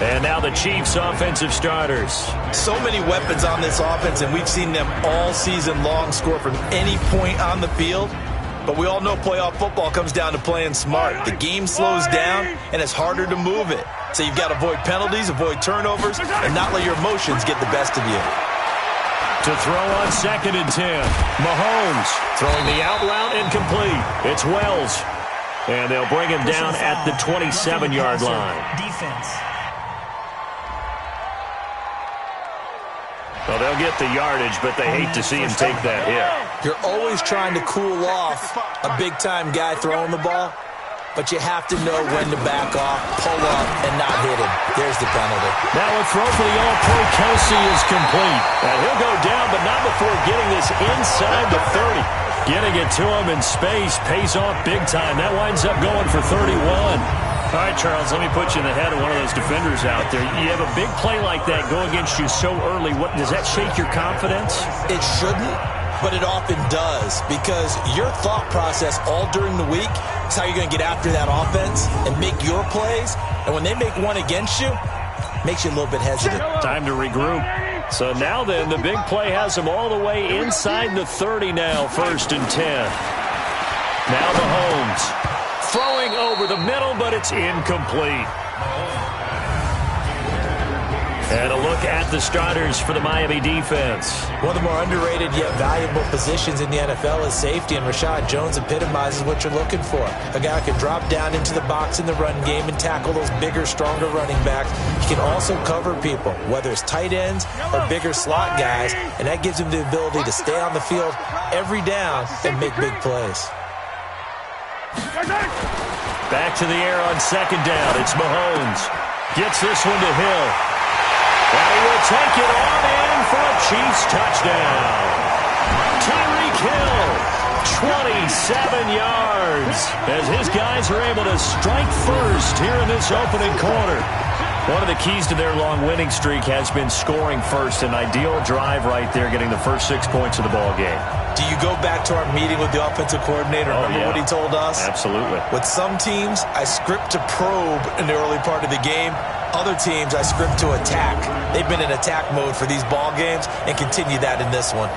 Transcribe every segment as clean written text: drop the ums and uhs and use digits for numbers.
And now the Chiefs' offensive starters. So many weapons on this offense, and we've seen them all season long score from any point on the field. But we all know playoff football comes down to playing smart. The game slows down, and it's harder to move it. So you've got to avoid penalties, avoid turnovers, and not let your emotions get the best of you. To throw on 2nd and 10. Mahomes throwing the out route incomplete. It's Wells. And they'll bring him down at the 27-yard line. Defense. Well, they'll get the yardage, but they hate to see him take that hit. You're always trying to cool off a big-time guy throwing the ball, but you have to know when to back off, pull up, and not hit him. There's the penalty. Now a throw for the All-Pro Kelsey is complete. And he'll go down, but not before getting this inside the 30. Getting it to him in space pays off big time. That winds up going for 31. All right, Charles, let me put you in the head of one of those defenders out there. You have a big play like that go against you so early. What does that shake your confidence? It shouldn't, but it often does, because your thought process all during the week is how you're going to get after that offense and make your plays. And when they make one against you, it makes you a little bit hesitant. Time to regroup. So now then, the big play has them all the way inside the 30 now, 1st and 10. Now Mahomes throwing over the middle, but it's incomplete. And a look at the starters for the Miami defense. One of the more underrated yet valuable positions in the NFL is safety, and Rashad Jones epitomizes what you're looking for. A guy who can drop down into the box in the run game and tackle those bigger, stronger running backs. He can also cover people, whether it's tight ends or bigger slot guys, and that gives him the ability to stay on the field every down and make big plays. Back to the air on 2nd down. It's Mahomes. Gets this one to Hill. And he will take it on in for a Chiefs touchdown. Tyreek Hill, 27 yards, as his guys are able to strike first here in this opening quarter. One of the keys to their long winning streak has been scoring first. An ideal drive right there, getting the first 6 points of the ball game. Do you go back to our meeting with the offensive coordinator? Remember what he told us? Absolutely. With some teams, I script to probe in the early part of the game. Other teams, I script to attack. They've been in attack mode for these ball games and continue that in this one.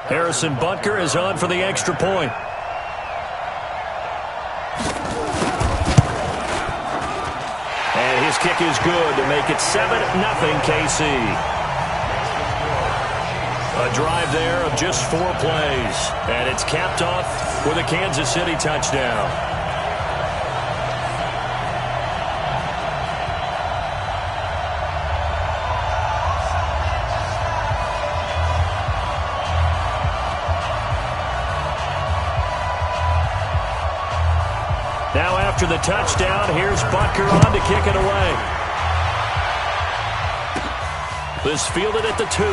Harrison Butker is on for the extra point. And his kick is good to make it 7-0 KC. A drive there of just 4 plays. And it's capped off with a Kansas City touchdown. Now after the touchdown, here's Butker on to kick it away. This fielded at the 2.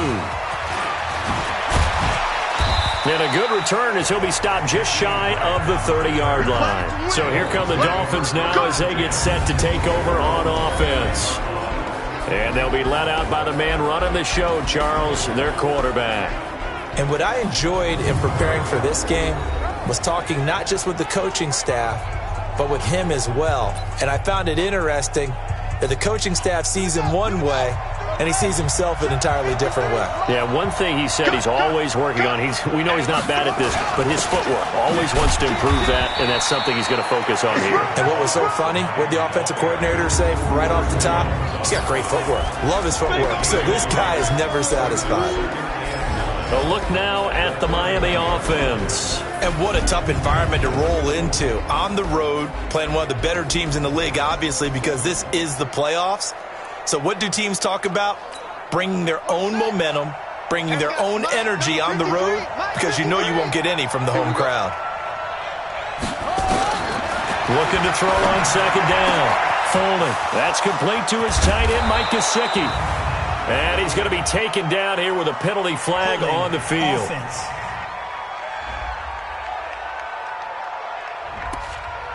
And a good return as he'll be stopped just shy of the 30-yard line. So here come the Dolphins now as they get set to take over on offense. And they'll be led out by the man running the show, Charles, their quarterback. And what I enjoyed in preparing for this game was talking not just with the coaching staff, but with him as well. And I found it interesting that the coaching staff sees him one way, and he sees himself an entirely different way. Yeah, one thing he said he's always working on, we know he's not bad at this, but his footwork, always wants to improve that, and that's something he's going to focus on here. And what was so funny, what the offensive coordinator say right off the top, he's got great footwork. Love his footwork. So this guy is never satisfied. A look now at the Miami offense. And what a tough environment to roll into. On the road, playing one of the better teams in the league, obviously, because this is the playoffs. So what do teams talk about? Bringing their own momentum, bringing their own energy on the road, because you know you won't get any from the home crowd. Looking to throw on 2nd down. Foley. That's complete to his tight end, Mike Gesicki. And he's going to be taken down here with a penalty flag on the field.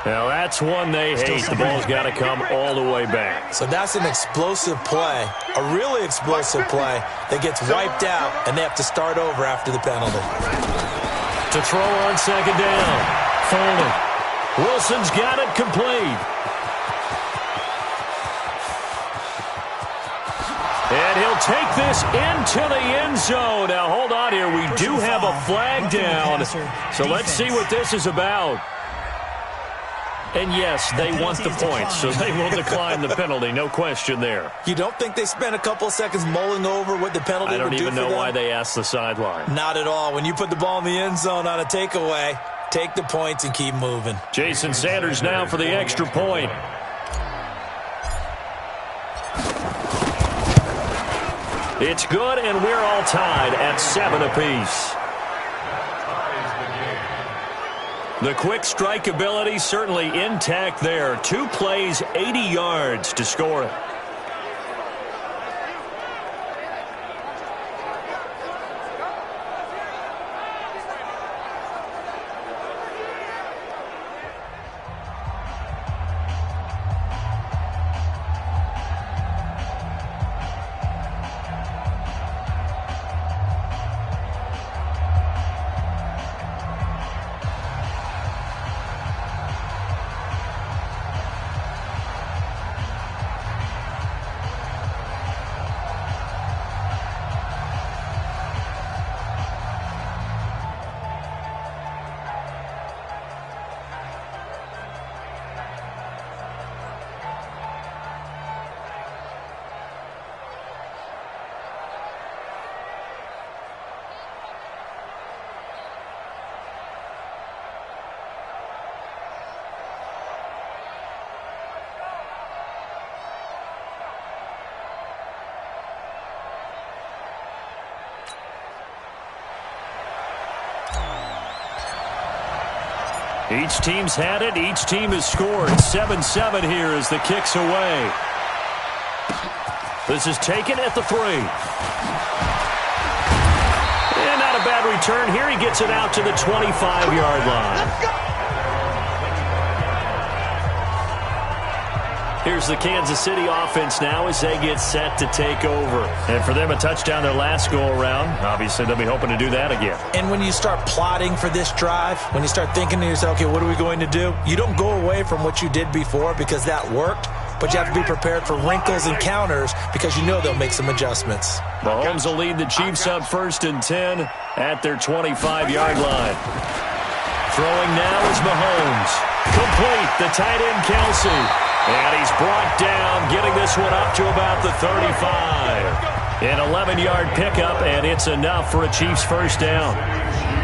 Now, that's one they hate. The ball's got to come all the way back. So that's an explosive play, a really explosive play that gets wiped out, and they have to start over after the penalty. To throw on second down. Foley. Wilson's got it complete. And he'll take this into the end zone. Now, hold on here. We do have a flag down. So let's see what this is about. And yes, they want the points, so they will decline the penalty. No question there. You don't think they spent a couple seconds mulling over what the penalty would do for them? I don't even know why they asked the sideline. Not at all. When you put the ball in the end zone on a takeaway, take the points and keep moving. Jason Sanders now for the extra point. It's good, and we're all tied at 7 apiece. The quick strike ability certainly intact there. 2 plays, 80 yards to score it. Each team's had it. Each team has scored. 7-7 here as the kick's away. This is taken at the 3. And not a bad return here. He gets it out to the 25-yard line. Here's the Kansas City offense now as they get set to take over. And for them, a touchdown their last go-around. Obviously, they'll be hoping to do that again. And when you start plotting for this drive, when you start thinking to yourself, okay, what are we going to do? You don't go away from what you did before because that worked, but you have to be prepared for wrinkles and counters because you know they'll make some adjustments. Mahomes will lead the Chiefs up 1st and 10 at their 25-yard line. Throwing now is Mahomes. Complete, the tight end Kelsey. And he's brought down, getting this one up to about the 35. An 11-yard pickup, and it's enough for a Chiefs first down.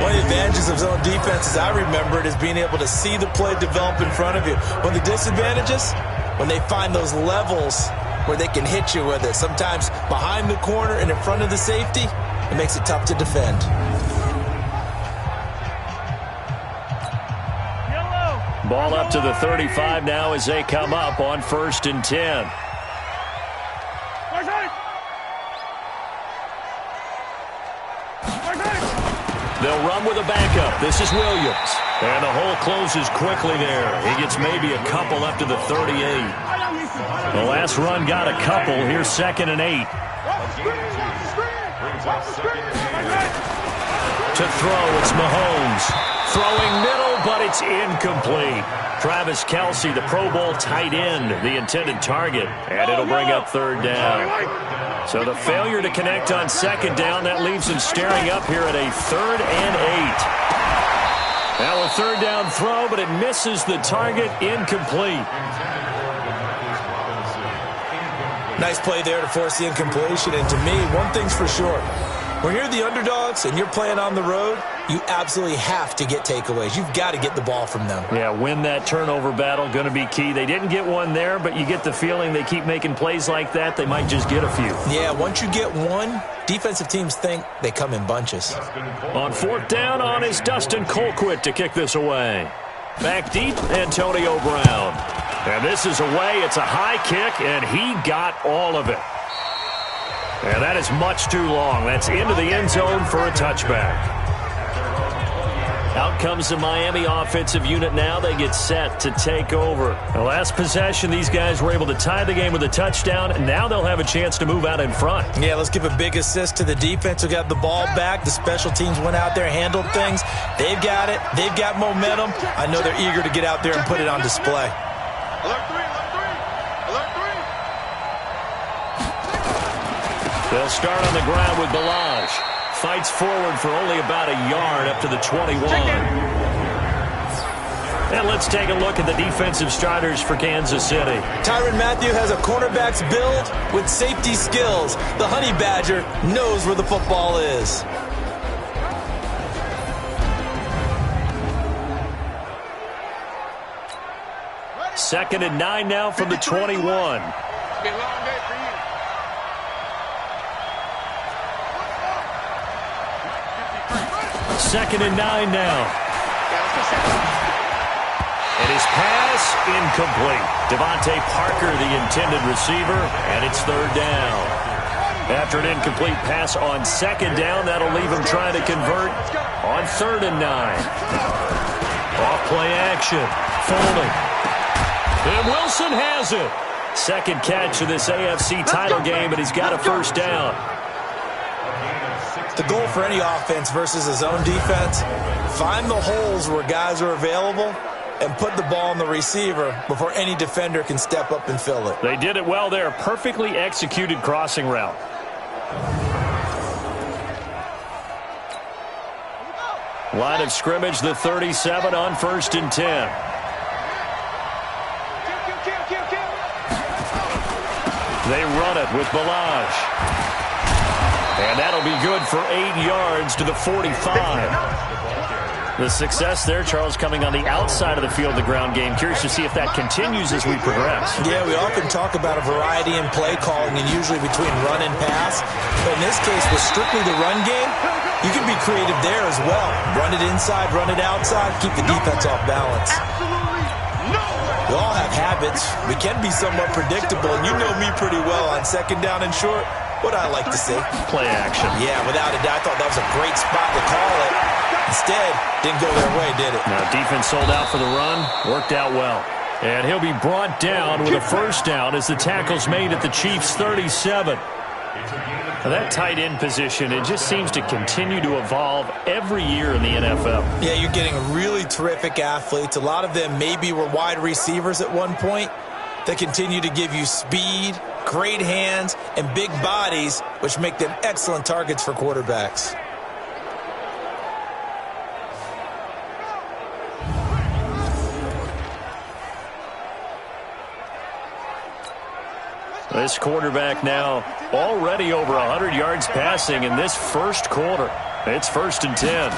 One of the advantages of zone defense, as I remember it, is being able to see the play develop in front of you. One of the disadvantages, when they find those levels where they can hit you with it. Sometimes behind the corner and in front of the safety, it makes it tough to defend. Ball up to the 35 now as they come up on 1st and 10. They'll run with a backup. This is Williams. And the hole closes quickly there. He gets maybe a couple up to the 38. The last run got a couple. Here's 2nd and 8. To throw, it's Mahomes. Throwing middle, but it's incomplete. Travis Kelce, the Pro Bowl tight end, the intended target, and it'll bring up 3rd down. So the failure to connect on 2nd down, that leaves him staring up here at a 3rd and 8. Now a 3rd down throw, but it misses the target, incomplete. Nice play there to force the incompletion, and to me, one thing's for sure. When you're the underdogs and you're playing on the road, you absolutely have to get takeaways. You've got to get the ball from them. Yeah, win that turnover battle, going to be key. They didn't get one there, but you get the feeling they keep making plays like that, they might just get a few. Yeah, once you get one, defensive teams think they come in bunches. On 4th down, on is Dustin Colquitt to kick this away. Back deep, Antonio Brown. And this is away. It's a high kick, and he got all of it. And that is much too long. That's into the end zone for a touchback. Out comes the Miami offensive unit now. They get set to take over. The last possession, these guys were able to tie the game with a touchdown, and now they'll have a chance to move out in front. Yeah, let's give a big assist to the defense who got the ball back. The special teams went out there, handled things. They've got it. They've got momentum. I know they're eager to get out there and put it on display. Alert 3, alert 3, alert 3. They'll start on the ground with Balaj. Fights forward for only about a yard up to the 21. And let's take a look at the defensive starters for Kansas City. Tyrann Mathieu has a cornerback's build with safety skills. The Honey Badger knows where the football is. Second and 9 now from the 21. Be a long day for you. Second and 9 now. And his pass incomplete. Devontae Parker, the intended receiver, and it's third down. After an incomplete pass on second down, that'll leave him trying to convert on third and 9. Off play action. Foley. And Wilson has it. Second catch of this AFC title game, and he's got a first down. The goal for any offense versus a zone defense, find the holes where guys are available and put the ball on the receiver before any defender can step up and fill it. They did it well there. Perfectly executed crossing route. Line of scrimmage, the 37 on first and 10. They run it with Balaj. And that'll be good for 8 yards to the 45. The success there, Charles, coming on the outside of the field, the ground game. Curious to see if that continues as we progress. Yeah, we often talk about a variety in play calling and usually between run and pass. But in this case, with strictly the run game, you can be creative there as well. Run it inside, run it outside, keep the defense off balance. We all have habits. We can be somewhat predictable, and you know me pretty well on second down and short. What I like to see. Play action. Yeah, without a doubt, I thought that was a great spot to call it. Instead, didn't go their way, did it? Now, defense sold out for the run. Worked out well. And he'll be brought down with a first down as the tackle's made at the Chiefs' 37. Now, that tight end position, it just seems to continue to evolve every year in the NFL. Yeah, you're getting really terrific athletes. A lot of them maybe were wide receivers at one point. They continue to give you speed, great hands, and big bodies, which make them excellent targets for quarterbacks. This quarterback now already over 100 yards passing in this first quarter. It's first and 10.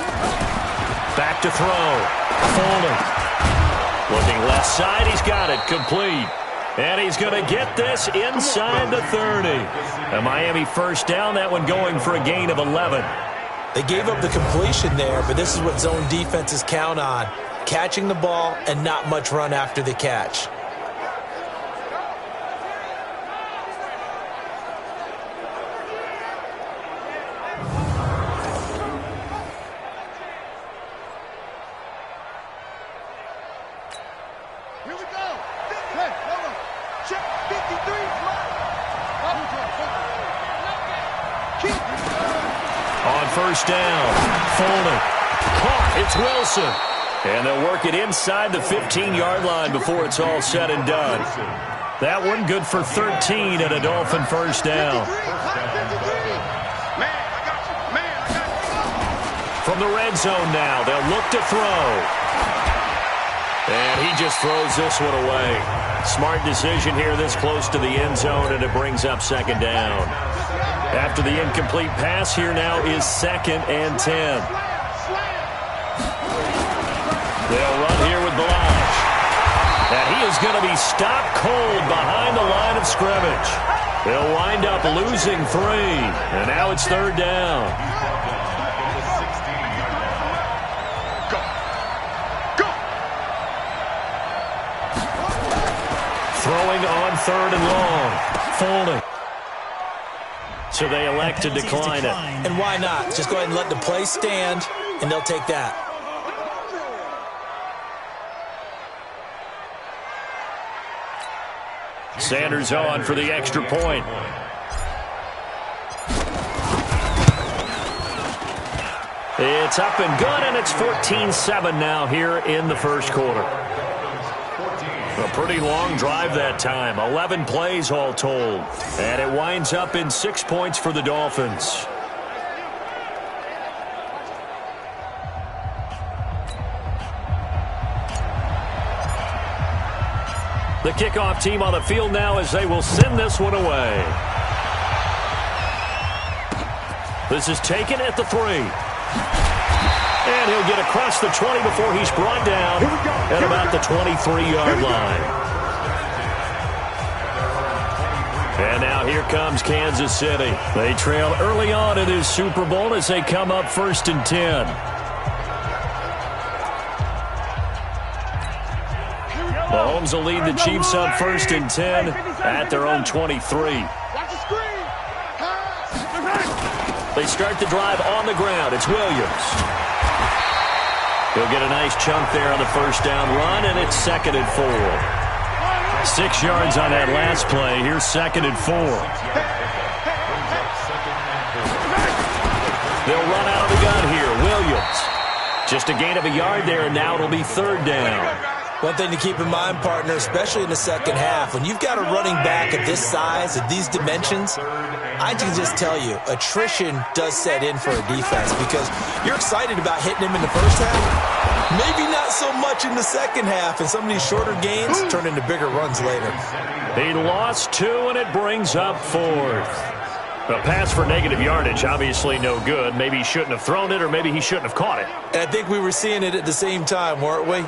Back to throw. Foley. Looking left side. He's got it. Complete. And he's going to get this inside the 30. A Miami first down. That one going for a gain of 11. They gave up the completion there, but this is what zone defenses count on. Catching the ball and not much run after the catch. Here we go. Hey, hold on. Check 53. On first down, Foley. Caught. It's Wilson. And they'll work it inside the 15-yard line before it's all said and done. That one good for 13 and a Dolphin first down. From the red zone now, they'll look to throw. And he just throws this one away. Smart decision here this close to the end zone, and it brings up second down. After the incomplete pass, here now is second and 10. They'll run here with Balaj. And he is going to be stopped cold behind the line of scrimmage. They'll wind up losing 3. And now it's third down. Throwing on third and long. Foley. So they elect to decline it. And why not? Just go ahead and let the play stand, and they'll take that. Sanders on for the extra point. It's up and good, and it's 14-7 now here in the first quarter. A pretty long drive that time, 11 plays all told. And it winds up in 6 points for the Dolphins. The kickoff team on the field now as they will send this one away. This is taken at the 3. And he'll get across the 20 before he's brought down at about the 23-yard line. And now here comes Kansas City. They trail early on in this Super Bowl as they come up 1st and 10. Mahomes will lead the Chiefs up 1st and 10 at their own 23. They start the drive on the ground. It's Williams. He'll get a nice chunk there on the first down run, and it's 2nd and 4. 6 yards on that last play. Here's 2nd and 4. They'll run out of the gun here. Williams. Just a gain of a yard there, and now it'll be 3rd down. One thing to keep in mind, partner, especially in the second half, when you've got a running back of this size, of these dimensions, I can just tell you, attrition does set in for a defense because you're excited about hitting him in the first half. Maybe not so much in the second half, and some of these shorter gains turn into bigger runs later. He lost 2, and it brings up 4th. A pass for negative yardage, obviously no good. Maybe he shouldn't have thrown it, or maybe he shouldn't have caught it. And I think we were seeing it at the same time, weren't we?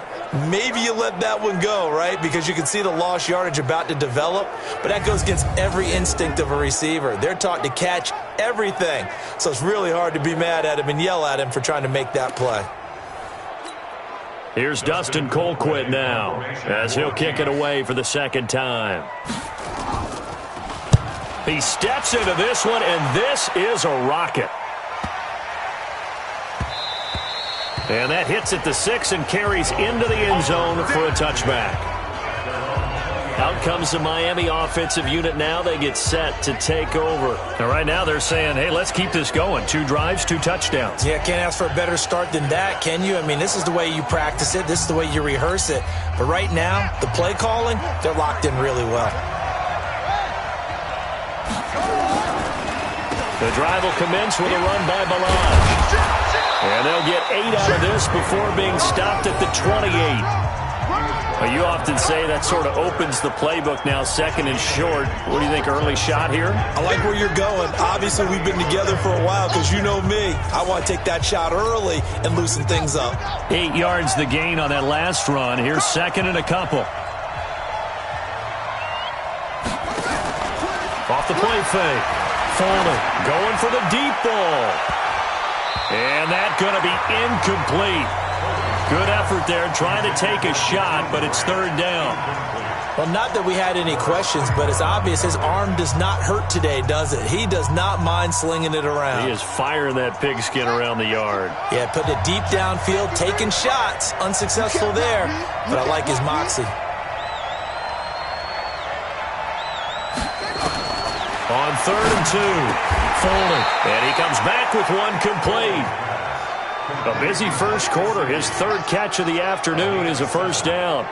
Maybe you let that one go, right? Because you can see the lost yardage about to develop. But that goes against every instinct of a receiver. They're taught to catch everything. So it's really hard to be mad at him and yell at him for trying to make that play. Here's Dustin Colquitt now as he'll kick it away for the 2nd time. He steps into this one, and this is a rocket. And that hits at the 6 and carries into the end zone for a touchback. Out comes the Miami offensive unit now. They get set to take over. And right now they're saying, hey, let's keep this going. 2 drives, 2 touchdowns. Yeah, can't ask for a better start than that, can you? I mean, this is the way you practice it. This is the way you rehearse it. But right now, the play calling, they're locked in really well. The drive will commence with a run by Balaj. And they'll get 8 out of this before being stopped at the 28. Well, you often say that sort of opens the playbook now, 2nd and short. What do you think, early shot here? I like where you're going. Obviously, we've been together for a while because you know me. I want to take that shot early and loosen things up. 8 yards the gain on that last run. Here's 2nd and a couple. Off the play fake. Foley going for the deep ball. And that's going to be incomplete. Good effort there trying to take a shot, but it's 3rd down. Well, not that we had any questions, but it's obvious his arm does not hurt today, does it? He does not mind slinging it around. He is firing that pigskin around the yard. Yeah, putting it deep downfield, taking shots. Unsuccessful there, but I like his moxie. On 3rd and 2, Foley. And he comes back with one complete. A busy first quarter. His 3rd catch of the afternoon is a first down.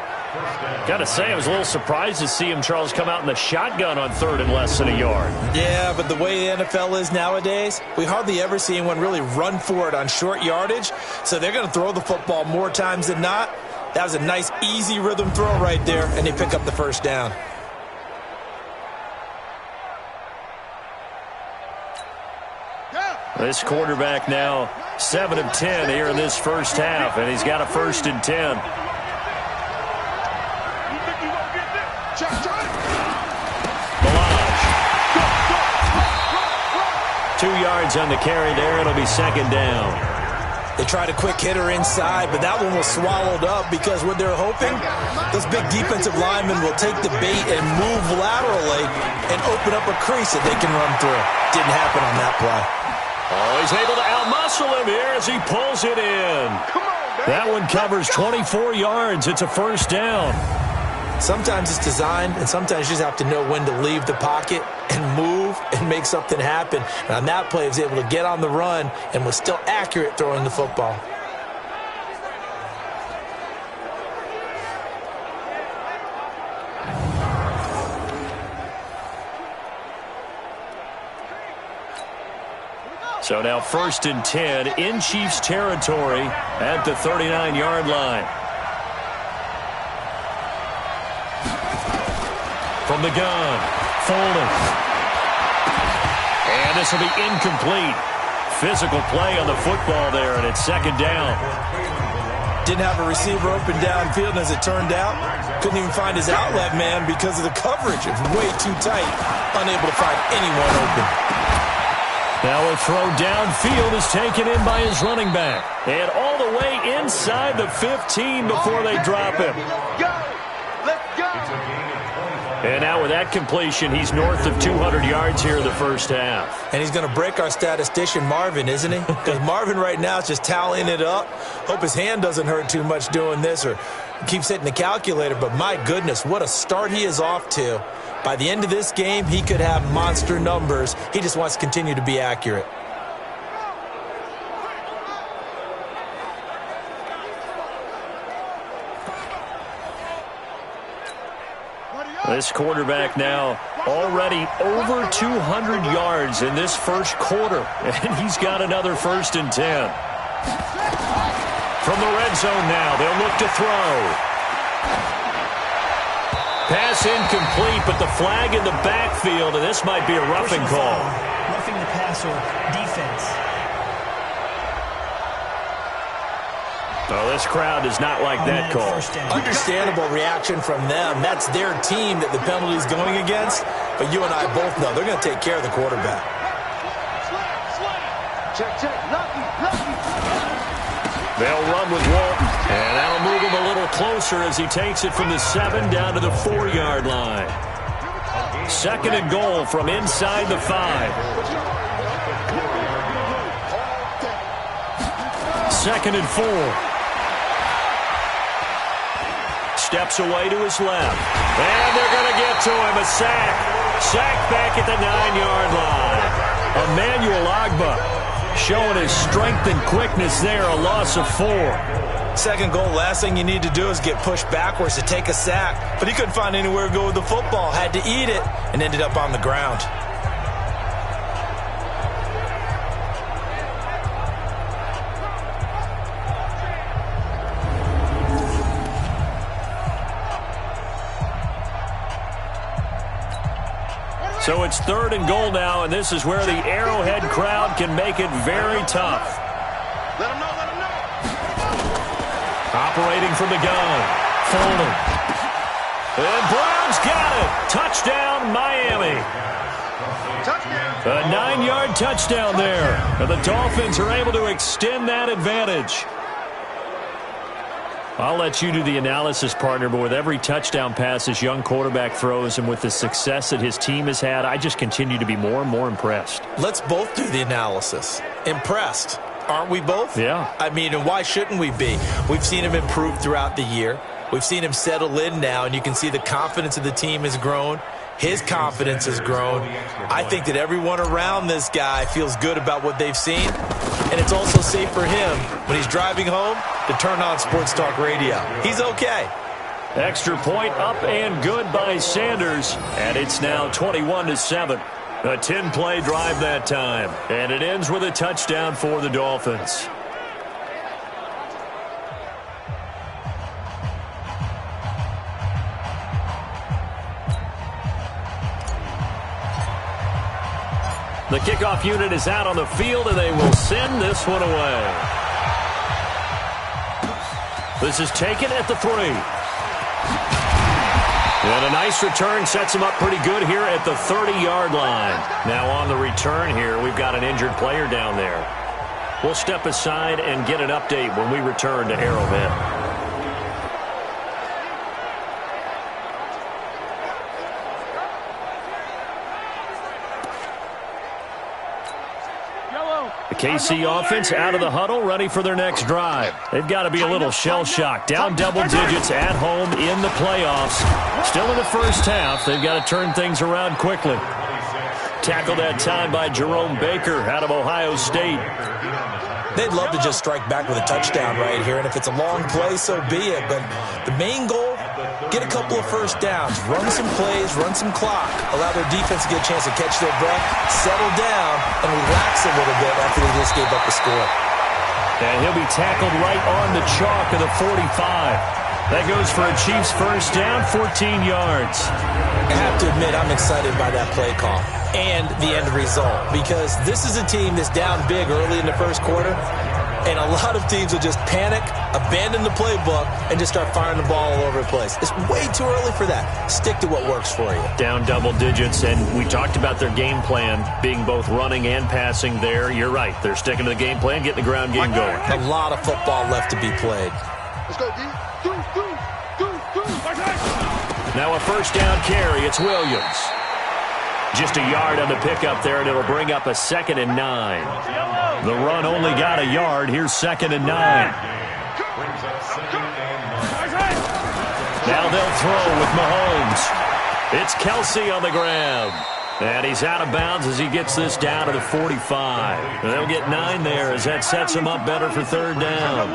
Got to say, I was a little surprised to see him, Charles, come out in the shotgun on 3rd and less than a yard. Yeah, but the way the NFL is nowadays, we hardly ever see anyone really run for it on short yardage. So they're going to throw the football more times than not. That was a nice, easy rhythm throw right there, and they pick up the first down. This quarterback now 7 of 10 here in this first half, and he's got a 1st and 10. Balaj. 2 yards on the carry there. It'll be 2nd down. They tried a quick hitter inside, but that one was swallowed up because what they're hoping, those big defensive linemen will take the bait and move laterally and open up a crease that they can run through. Didn't happen on that play. Oh, he's able to outmuscle him here as he pulls it in. That one covers 24 yards. It's a first down. Sometimes it's designed, and sometimes you just have to know when to leave the pocket and move and make something happen. And on that play, he was able to get on the run and was still accurate throwing the football. So now 1st and 10 in Chiefs territory at the 39-yard line. From the gun, Foley. And this will be incomplete. Physical play on the football there, and it's 2nd down. Didn't have a receiver open downfield, and as it turned out, couldn't even find his outlet man because of the coverage. It was way too tight, unable to find anyone open. Now a throw downfield is taken in by his running back. And all the way inside the 15 before they drop him. Let's go! And now with that completion, he's north of 200 yards here in the first half. And he's going to break our statistician Marvin, isn't he? Because Marvin right now is just tallying it up. Hope his hand doesn't hurt too much doing this or keeps hitting the calculator. But my goodness, what a start he is off to. By the end of this game, he could have monster numbers. He just wants to continue to be accurate. This quarterback now already over 200 yards in this first quarter. And he's got another 1st and 10. From the red zone now, they'll look to throw. Pass incomplete, but the flag in the backfield, and this might be a roughing call. Roughing the passer, defense. Oh, this crowd does not like that call. Understandable reaction from them. That's their team that the penalty's going against. But you and I both know they're going to take care of the quarterback. Check. Lucky. They'll run with Walton, and that'll move him a little closer as he takes it from the 7 down to the 4-yard line. 2nd and goal from inside the 5. 2nd and 4. Steps away to his left. And they're going to get to him. A sack. Sack back at the 9-yard line. Emmanuel Agba showing his strength and quickness there. A loss of 4. 2nd goal, last thing you need to do is get pushed backwards to take a sack. But he couldn't find anywhere to go with the football. Had to eat it and ended up on the ground. So it's 3rd and goal now, and this is where the Arrowhead crowd can make it very tough. Let him know. Operating from the gun, Foley. And Brown's got it. Touchdown, Miami. A 9-yard touchdown there. And the Dolphins are able to extend that advantage. I'll let you do the analysis, partner, but with every touchdown pass this young quarterback throws and with the success that his team has had, I just continue to be more and more impressed. Let's both do the analysis. Impressed. Aren't we both? Yeah. I mean, and why shouldn't we be? We've seen him improve throughout the year. We've seen him settle in now, and you can see the confidence of the team has grown. His confidence has grown. I think that everyone around this guy feels good about what they've seen. And it's also safe for him when he's driving home to turn on Sports Talk Radio. He's okay. Extra point up and good by Sanders. And it's now 21-7. A 10-play drive that time. And it ends with a touchdown for the Dolphins. The kickoff unit is out on the field, and they will send this one away. This is taken at the 3. And a nice return sets him up pretty good here at the 30-yard line. Now on the return here, we've got an injured player down there. We'll step aside and get an update when we return to Arrowhead. The KC offense out of the huddle, ready for their next drive. They've got to be a little shell-shocked. Down double digits at home in the playoffs. Still in the first half. They've got to turn things around quickly. Tackled that time by Jerome Baker out of Ohio State. They'd love to just strike back with a touchdown right here, and if it's a long play, so be it. But the main goal, get a couple of first downs, run some plays, run some clock, allow their defense to get a chance to catch their breath, settle down, and relax a little bit after they just gave up the score. And he'll be tackled right on the chalk of the 45. That goes for a Chiefs first down, 14 yards. I have to admit, I'm excited by that play call and the end result, because this is a team that's down big early in the first quarter, and a lot of teams will just panic, abandon the playbook, and just start firing the ball all over the place. It's way too early for that. Stick to what works for you. Down double digits, and we talked about their game plan being both running and passing there. You're right. They're sticking to the game plan, getting the ground game going. A lot of football left to be played. Let's go, D. Now a first down carry. It's Williams. Just a yard on the pickup there, and it'll bring up a 2nd and 9. The run only got a yard. Here's 2nd and 9. Now they'll throw with Mahomes. It's Kelsey on the ground. And he's out of bounds as he gets this down to the 45. They'll get 9 there as that sets him up better for 3rd down.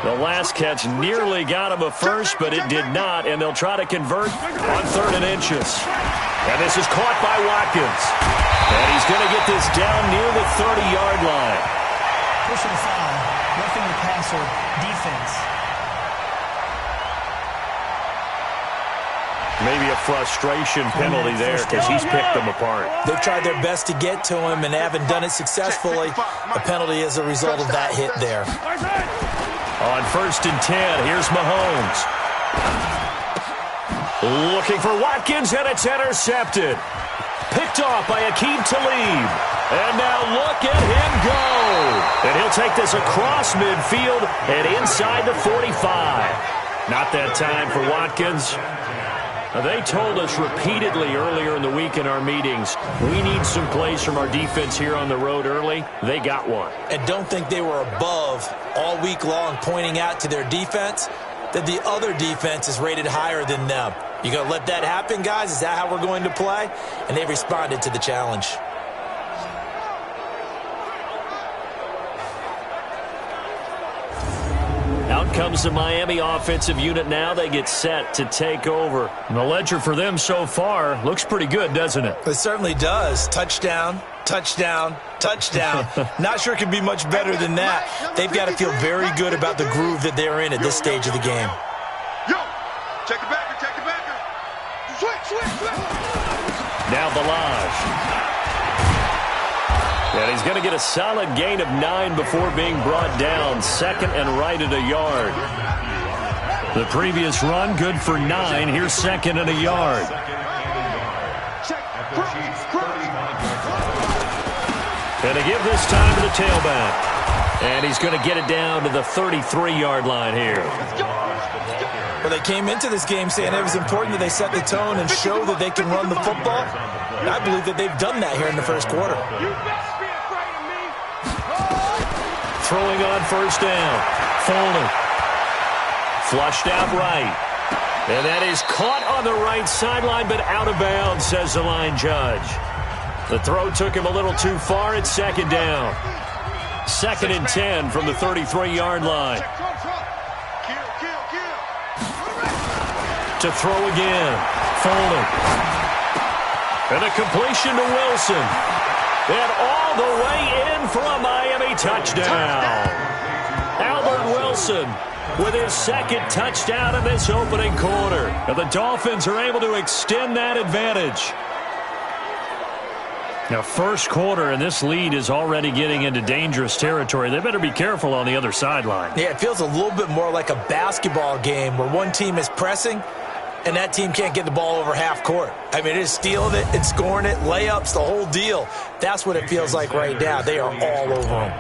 The last catch nearly got him a first, but it did not, and they'll try to convert on 3rd and inches. And this is caught by Watkins. And he's going to get this down near the 30-yard line. Personal foul, roughing the passer, defense. Maybe a frustration penalty there because he's picked them apart. They've tried their best to get to him and haven't done it successfully. A penalty as a result of that hit there. On 1st and 10, here's Mahomes. Looking for Watkins, and it's intercepted. Picked off by Aqib Talib. And now look at him go. And he'll take this across midfield and inside the 45. Not that time for Watkins. They told us repeatedly earlier in the week in our meetings, we need some plays from our defense here on the road early. They got one. And don't think they were above all week long pointing out to their defense that the other defense is rated higher than them. You going to let that happen, guys? Is that how we're going to play? And they responded to the challenge. Out comes the Miami offensive unit now. They get set to take over. And the ledger for them so far looks pretty good, doesn't it? It certainly does. Touchdown, touchdown, touchdown. Not sure it can be much better than that. They've got to feel very good about the groove that they're in at this stage of the game. Yo, check it back, check it back. Switch. Now Balaj. And he's going to get a solid gain of 9 before being brought down. 2nd and right at a yard. The previous run, good for 9. Here's 2nd and a yard. And they give this time to the tailback. And he's going to get it down to the 33-yard line here. Well, they came into this game saying it was important that they set the tone and show that they can run the football. And I believe that they've done that here in the first quarter. Throwing on 1st down. Foley. Flushed out right. And that is caught on the right sideline, but out of bounds, says the line judge. The throw took him a little too far. It's 2nd down. 2nd and 10 from the 33-yard line. To throw again. Foley. And a completion to Wilson. And all the way in for a Miami touchdown. Albert Wilson with his 2nd touchdown in this opening quarter. And the Dolphins are able to extend that advantage. Now, first quarter, and this lead is already getting into dangerous territory. They better be careful on the other sideline. Yeah, it feels a little bit more like a basketball game where one team is pressing and that team can't get the ball over half court. I mean, it is stealing it, it's scoring it, layups, the whole deal. That's what it feels like right now. They are all over them.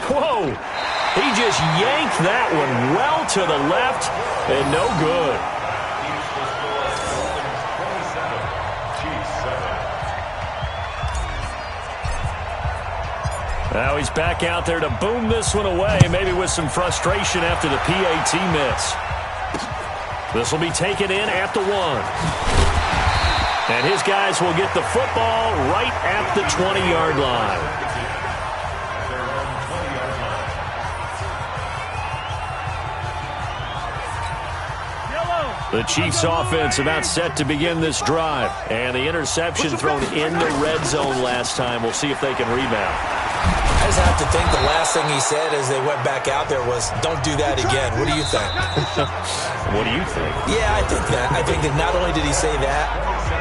Whoa! He just yanked that one well to the left and no good. Now he's back out there to boom this one away, maybe with some frustration after the PAT miss. This will be taken in at the 1. And his guys will get the football right at the 20-yard line. The Chiefs offense about set to begin this drive. And the interception thrown in the red zone last time. We'll see if they can rebound. I just have to think the last thing he said as they went back out there was, don't do that again. What do you think? What do you think? Yeah, I think that. I think that not only did he say that,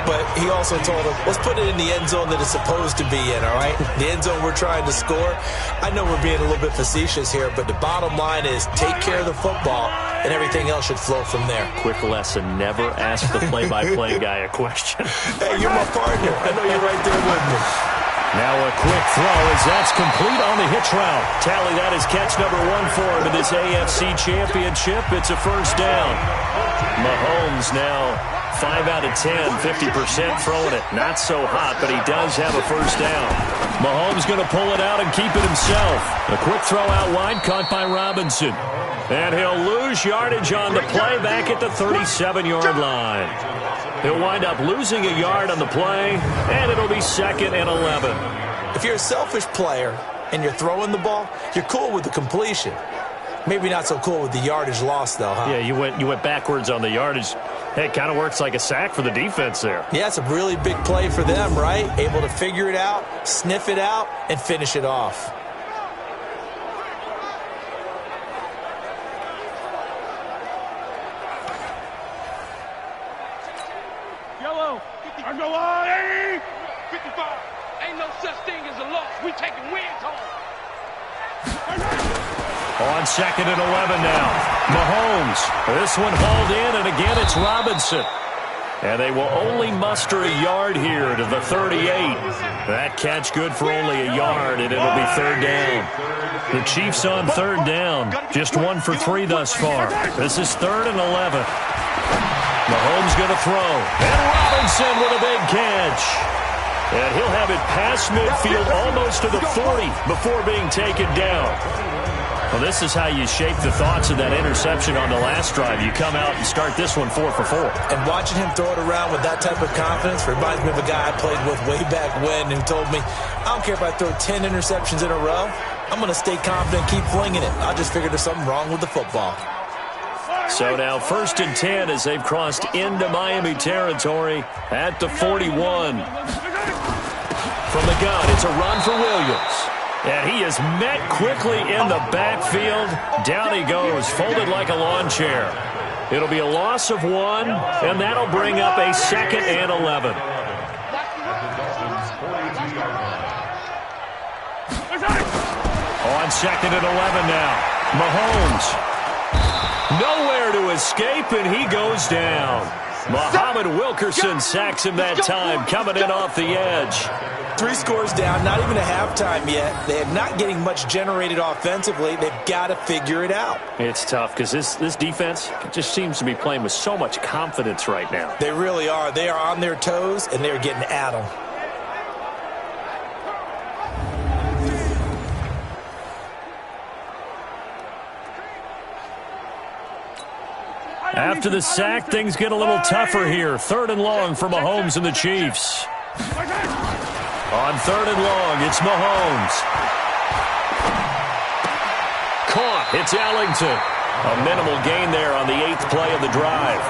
but he also told him, let's put it in the end zone that it's supposed to be in, all right? The end zone we're trying to score. I know we're being a little bit facetious here, but the bottom line is take care of the football, and everything else should flow from there. Quick lesson, never ask the play-by-play guy a question. Hey, you're my partner. I know you're right there with me. Now a quick throw as that's complete on the hitch route. Tally, that is catch number 1 for him in this AFC Championship. It's a first down. Mahomes now 5 out of 10, 50% throwing it. Not so hot, but he does have a first down. Mahomes going to pull it out and keep it himself. A quick throw out wide, caught by Robinson. And he'll lose yardage on the play back at the 37-yard line. He'll wind up losing a yard on the play, and it'll be 2nd and 11. If you're a selfish player and you're throwing the ball, you're cool with the completion. Maybe not so cool with the yardage loss, though, huh? Yeah, you went backwards on the yardage. Hey, it kind of works like a sack for the defense there. Yeah, it's a really big play for them, right? Able to figure it out, sniff it out, and finish it off. On the line, 55. Ain't no such thing as a loss. We taking wins home. On 2nd and 11 now. Mahomes. This one hauled in, and again it's Robinson. And they will only muster a yard here to the 38. That catch good for only a yard, and it'll be 3rd down. The Chiefs on 3rd down. Just 1 for 3 thus far. This is 3rd and 11. Mahomes going to throw. And Robinson with a big catch. And he'll have it past midfield almost to the 40 before being taken down. Well, this is how you shape the thoughts of that interception on the last drive. You come out and start this one 4 for 4. And watching him throw it around with that type of confidence reminds me of a guy I played with way back when who told me, I don't care if I throw 10 interceptions in a row. I'm going to stay confident, keep flinging it. I just figured there's something wrong with the football. So now 1st and 10 as they've crossed into Miami territory at the 41. From the gun, it's a run for Williams. And he is met quickly in the backfield. Down he goes, folded like a lawn chair. It'll be a loss of 1, and that'll bring up a 2nd and 11. On 2nd and 11 now. Mahomes. Nowhere to escape, and he goes down. Muhammad Wilkerson sacks him that time, coming in off the edge. 3 scores down, not even a halftime yet. They are not getting much generated offensively. They've got to figure it out. It's tough because this defense just seems to be playing with so much confidence right now. They really are. They are on their toes, and they're getting at them. After the sack, things get a little tougher here. 3rd and long for Mahomes and the Chiefs. On 3rd and long, it's Mahomes. Caught. It's Ellington. A minimal gain there on the 8th play of the drive.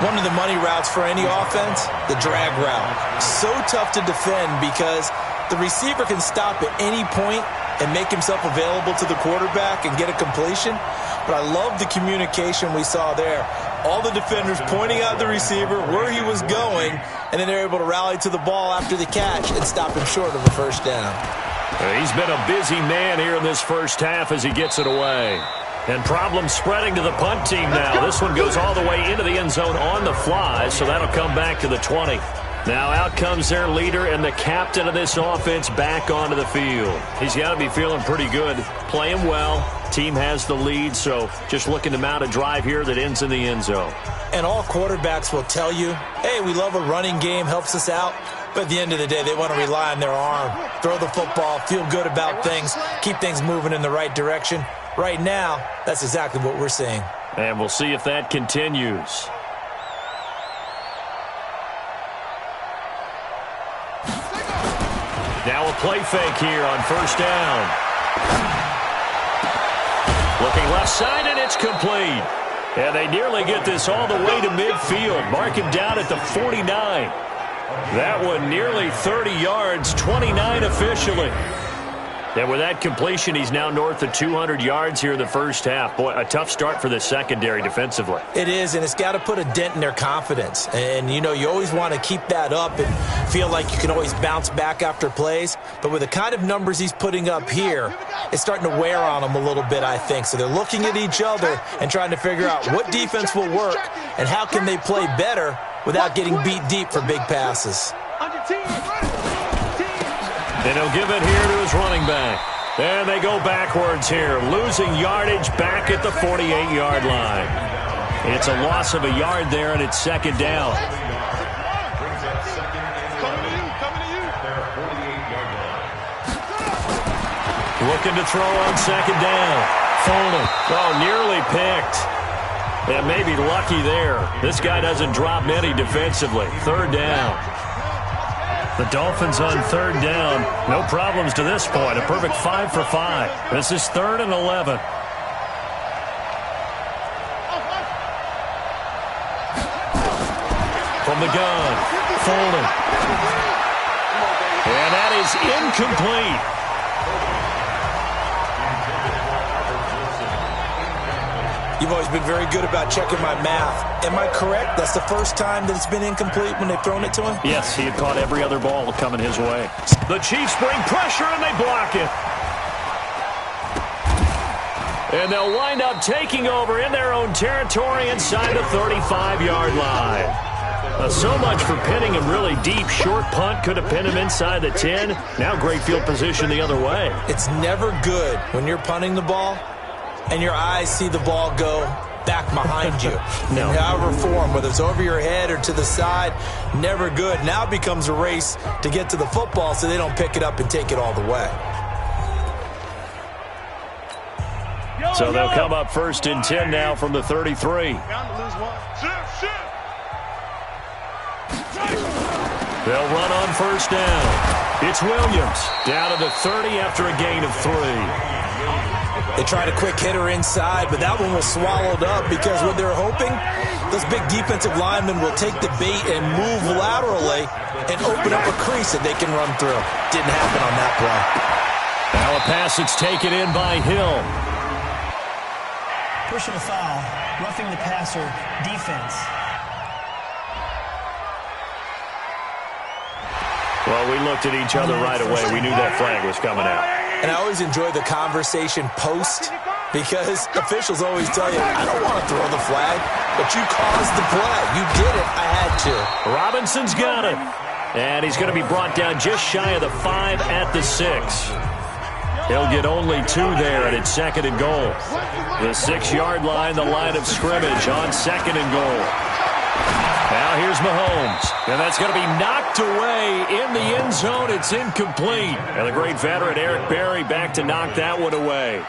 One of the money routes for any offense, the drag route. So tough to defend because the receiver can stop at any point and make himself available to the quarterback and get a completion. But I love the communication we saw there. All the defenders pointing out the receiver, where he was going, and then they're able to rally to the ball after the catch and stop him short of a first down. He's been a busy man here in this first half as he gets it away. And problems spreading to the punt team now. This one goes all the way into the end zone on the fly, so that'll come back to the 20. Now out comes their leader and the captain of this offense back onto the field. He's got to be feeling pretty good, playing well. Team has the lead, so just looking to mount a drive here that ends in the end zone. And all quarterbacks will tell you, hey, we love a running game, helps us out. But at the end of the day, they want to rely on their arm, throw the football, feel good about things, keep things moving in the right direction. Right now, that's exactly what we're seeing. And we'll see if that continues. Now a play fake here on first down. Looking left side, and it's complete. And they nearly get this all the way to midfield. Mark him down at the 49. That one nearly 30 yards, 29 officially. And with that completion, he's now north of 200 yards here in the first half. Boy, a tough start for the secondary defensively. It is, and it's got to put a dent in their confidence. And, you know, you always want to keep that up and feel like you can always bounce back after plays. But with the kind of numbers he's putting up here, it's starting to wear on them a little bit, I think. So they're looking at each other and trying to figure out what defense will work and how can they play better without getting beat deep for big passes. And he'll give it here to his running back. And they go backwards here, losing yardage back at the 48-yard line. It's a loss of a yard there, and it's second down. Looking to throw on second down. Foley. Oh, nearly picked. And maybe lucky there. This guy doesn't drop many defensively. Third down. The Dolphins on third down. No problems to this point. A perfect 5 for 5. This is 3rd and 11. From the gun, Foley. And that is incomplete. You've always been very good about checking my math. Am I correct? That's the first time that it's been incomplete when they've thrown it to him? Yes, he had caught every other ball coming his way. The Chiefs bring pressure, and they block it. And they'll wind up taking over in their own territory inside the 35-yard line. So much for pinning him really deep. Short punt could have pinned him inside the 10. Now great field position the other way. It's never good when you're punting the ball and your eyes see the ball go back behind you. No. In however form, whether it's over your head or to the side, never good. Now it becomes a race to get to the football so they don't pick it up and take it all the way. So they'll come up 1st and 10 now from the 33. They'll run on first down. It's Williams down to the 30 after a gain of 3. They tried a quick hitter inside, but that one was swallowed up because what they're hoping, those big defensive linemen will take the bait and move laterally and open up a crease that they can run through. Didn't happen on that play. Now a pass that's taken in by Hill. Pushing a foul, roughing the passer, defense. Well, we looked at each other right away. We knew that flag was coming out. And I always enjoy the conversation post because officials always tell you, I don't want to throw the flag, but you caused the play. You did it. I had to. Robinson's got it. And he's going to be brought down just shy of the 5 at the 6. He'll get only 2 there, and it's 2nd and goal. The 6-yard line, the line of scrimmage on 2nd and goal. Now here's Mahomes, and that's going to be knocked away in the end zone. It's incomplete. And the great veteran Eric Berry back to knock that one away.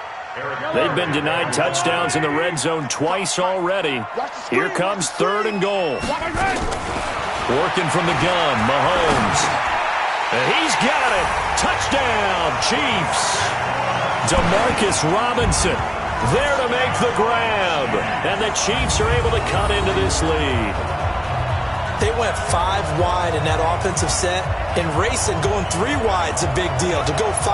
They've been denied touchdowns in the red zone twice already. Here comes 3rd and goal. Working from the gun, Mahomes. And he's got it. Touchdown, Chiefs. Demarcus Robinson there to make the grab. And the Chiefs are able to cut into this lead. They went 5 wide in that offensive set. In racing, going 3 wide's a big deal. To go 5,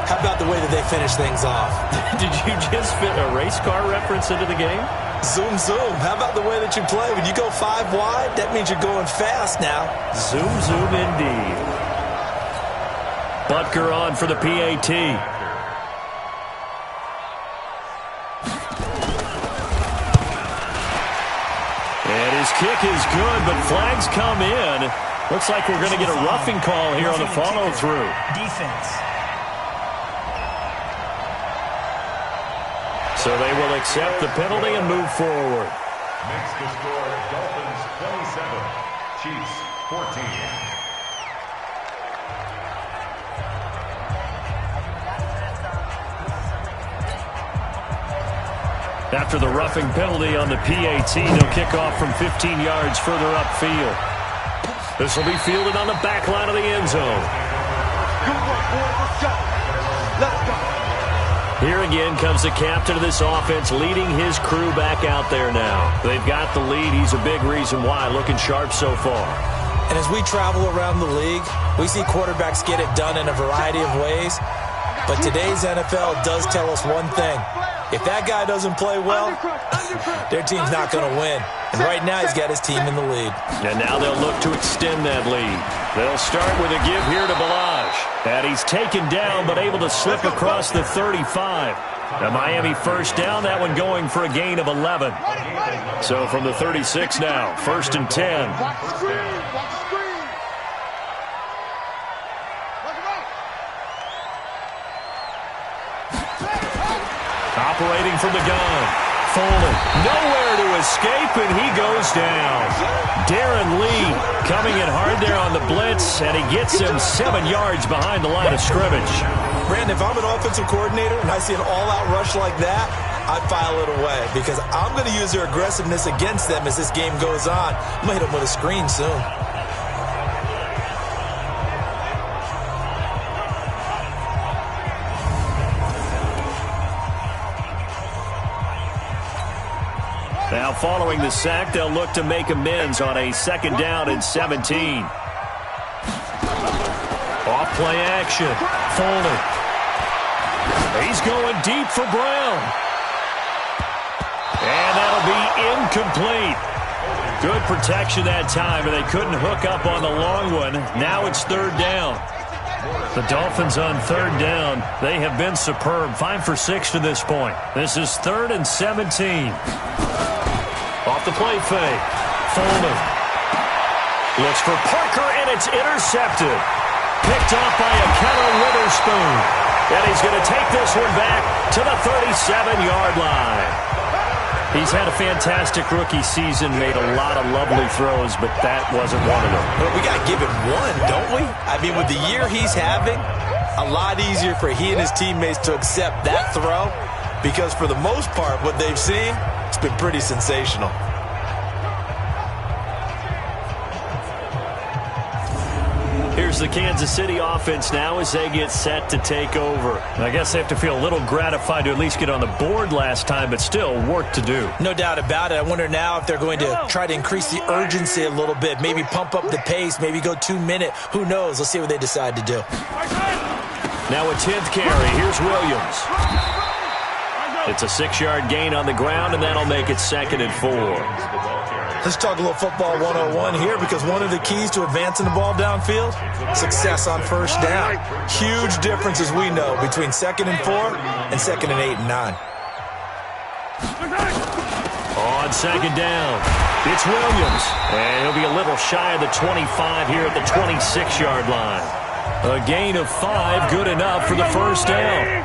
how about the way that they finish things off? Did you just fit a race car reference into the game? Zoom, zoom. How about the way that you play? When you go 5 wide, that means you're going fast now. Zoom, zoom indeed. Butker on for the PAT. And his kick is good, but flags come in. Looks like we're going to get a roughing call here on the follow-through. Defense. So they will accept the penalty and move forward. Makes the score Dolphins 27, Chiefs 14. After the roughing penalty on the PAT, they'll kick off from 15 yards further upfield. This will be fielded on the back line of the end zone. Good work, boy. Let's go. Let's go. Here again comes the captain of this offense, leading his crew back out there now. They've got the lead. He's a big reason why, looking sharp so far. And as we travel around the league, we see quarterbacks get it done in a variety of ways. But today's NFL does tell us one thing. If that guy doesn't play well, their team's not going to win. And right now, he's got his team in the lead. And now they'll look to extend that lead. They'll start with a give here to Balaj. And he's taken down, but able to slip across the 35. The Miami first down, that one going for a gain of 11. So from the 36 now, 1st and 10. Watch the screen. Watch the screen. Operating from the gun. Foley, nowhere to escape, and he goes down. Darren Lee coming in hard there on the blitz, and he gets him 7 yards behind the line of scrimmage. Brandon, if I'm an offensive coordinator and I see an all-out rush like that, I file it away because I'm going to use their aggressiveness against them as this game goes on. I'm going to hit them with a screen soon. Now following the sack, they'll look to make amends on a 2nd down and 17. Off play action. Foley. He's going deep for Brown. And that'll be incomplete. Good protection that time, and they couldn't hook up on the long one. Now it's 3rd down. The Dolphins on 3rd down. They have been superb. 5 for 6 to this point. This is 3rd and 17. Off the play fake. Foley looks for Parker, and it's intercepted. Picked off by a Keller Witherspoon. And he's going to take this one back to the 37-yard line. He's had a fantastic rookie season, made a lot of lovely throws, but that wasn't one of them. But we got to give him one, don't we? I mean, with the year he's having, a lot easier for he and his teammates to accept that throw because for the most part, what they've seen, it's been pretty sensational. Here's the Kansas City offense now as they get set to take over. I guess they have to feel a little gratified to at least get on the board last time, but still work to do. No doubt about it. I wonder now if they're going to try to increase the urgency a little bit, maybe pump up the pace, maybe go 2-minute. Who knows? Let's see what they decide to do. Now a 10th carry. Here's Williams. It's a 6-yard gain on the ground, and that'll make it 2nd and 4. Let's talk a little football 101 here because one of the keys to advancing the ball downfield, success on 1st down. Huge difference, as we know, between 2nd and 4 and 2nd and 8 and 9. On 2nd down, it's Williams. And he'll be a little shy of the 25 here at the 26-yard line. A gain of 5, good enough for the 1st down.